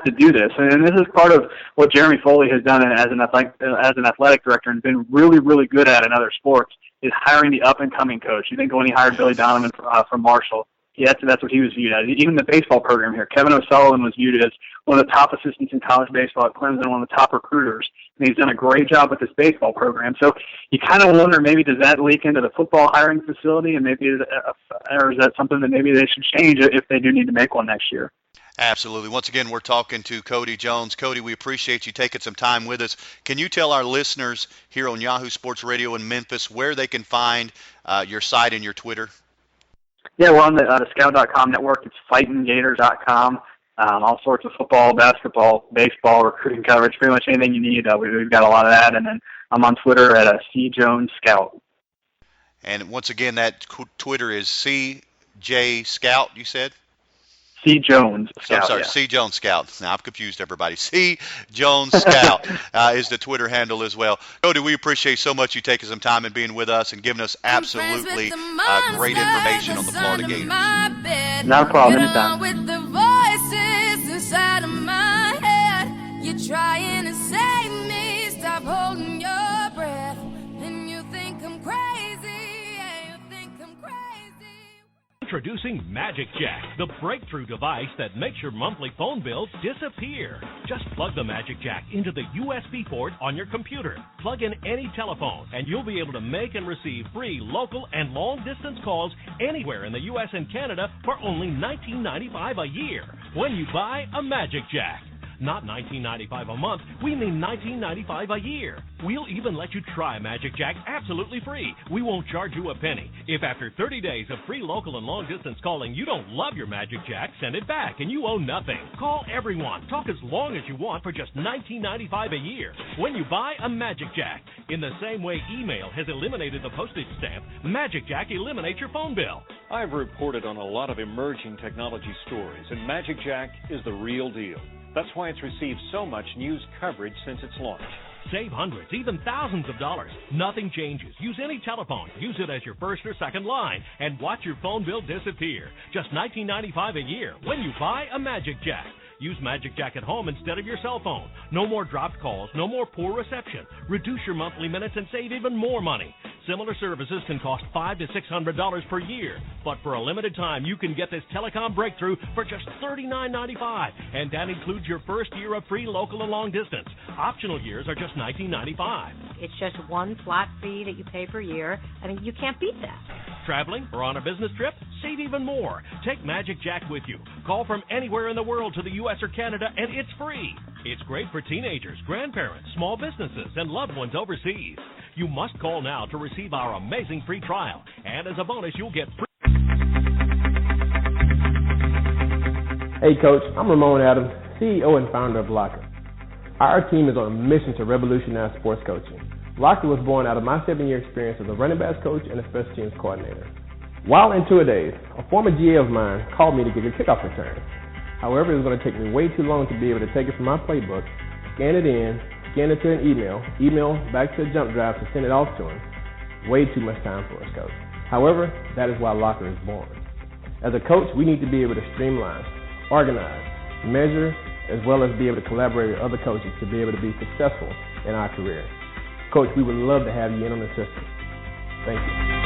to do this. And this is part of what Jeremy Foley has done as an athletic director and been really, really good at in other sports, is hiring the up-and-coming coach. You think when he hired Billy Donovan from Marshall, that's what he was viewed as. Even the baseball program here, Kevin O'Sullivan was viewed as one of the top assistants in college baseball at Clemson, one of the top recruiters, and he's done a great job with this baseball program. So you kind of wonder, maybe does that leak into the football hiring facility, and or is that something that maybe they should change if they do need to make one next year? Absolutely. Once again, we're talking to Cody Jones. Cody, we appreciate you taking some time with us. Can you tell our listeners here on Yahoo Sports Radio in Memphis where they can find your site and your Twitter? Yeah, we're on the Scout.com network. It's FightinGators.com. All sorts of football, basketball, baseball, recruiting coverage, pretty much anything you need. We've got a lot of that. And then I'm on Twitter at CJonesScout. And once again, that Twitter is CJ Scout, you said? C. Jones Scout. I'm sorry, C. Jones Scout. Now I've confused everybody. C. Jones Scout is the Twitter handle as well. Cody, we appreciate so much you taking some time and being with us and giving us absolutely great information on the Florida Gators. Not a problem, anytime. With the voices inside of my head, you're trying to save me. Stop holding your breath, and you think I'm crazy. Yeah, you think I'm crazy. Introducing Magic Jack, the breakthrough device that makes your monthly phone bills disappear. Just plug the Magic Jack into the USB port on your computer. Plug in any telephone, and you'll be able to make and receive free local and long-distance calls anywhere in the U.S. and Canada for only $19.95 a year when you buy a Magic Jack. Not $19.95 a month, we mean $19.95 a year. We'll even let you try Magic Jack absolutely free. We won't charge you a penny. If after 30 days of free local and long-distance calling you don't love your Magic Jack, send it back and you owe nothing. Call everyone. Talk as long as you want for just $19.95 a year when you buy a Magic Jack. In the same way email has eliminated the postage stamp, Magic Jack eliminates your phone bill. I've reported on a lot of emerging technology stories, and Magic Jack is the real deal. That's why it's received so much news coverage since its launch. Save hundreds, even thousands of dollars. Nothing changes. Use any telephone. Use it as your first or second line and watch your phone bill disappear. Just $19.95 a year when you buy a Magic Jack. Use Magic Jack at home instead of your cell phone. No more dropped calls, no more poor reception. Reduce your monthly minutes and save even more money. Similar services can cost $500 to $600 per year. But for a limited time, you can get this telecom breakthrough for just $39.95. And that includes your first year of free local and long distance. Optional years are just $19.95. It's just one flat fee that you pay per year, and you can't beat that. Traveling or on a business trip? Save even more. Take Magic Jack with you. Call from anywhere in the world to the U.S. or Canada, and it's free. It's great for teenagers, grandparents, small businesses, and loved ones overseas. You must call now to receive our amazing free trial. And as a bonus, you'll get free. Hey Coach, I'm Ramon Adams, CEO and founder of Locker. Our team is on a mission to revolutionize sports coaching. Locker was born out of my 7-year experience as a running backs coach and a special teams coordinator. While in two-a-days, a former GA of mine called me to get a kickoff return. However, it was going to take me way too long to be able to take it from my playbook, scan it in, scan it to an email back to a jump drive to send it off to him. Way too much time for us, Coach. However, that is why Locker is born. As a coach, we need to be able to streamline, organize, measure, as well as be able to collaborate with other coaches to be able to be successful in our career. Coach, we would love to have you in on the system. Thank you.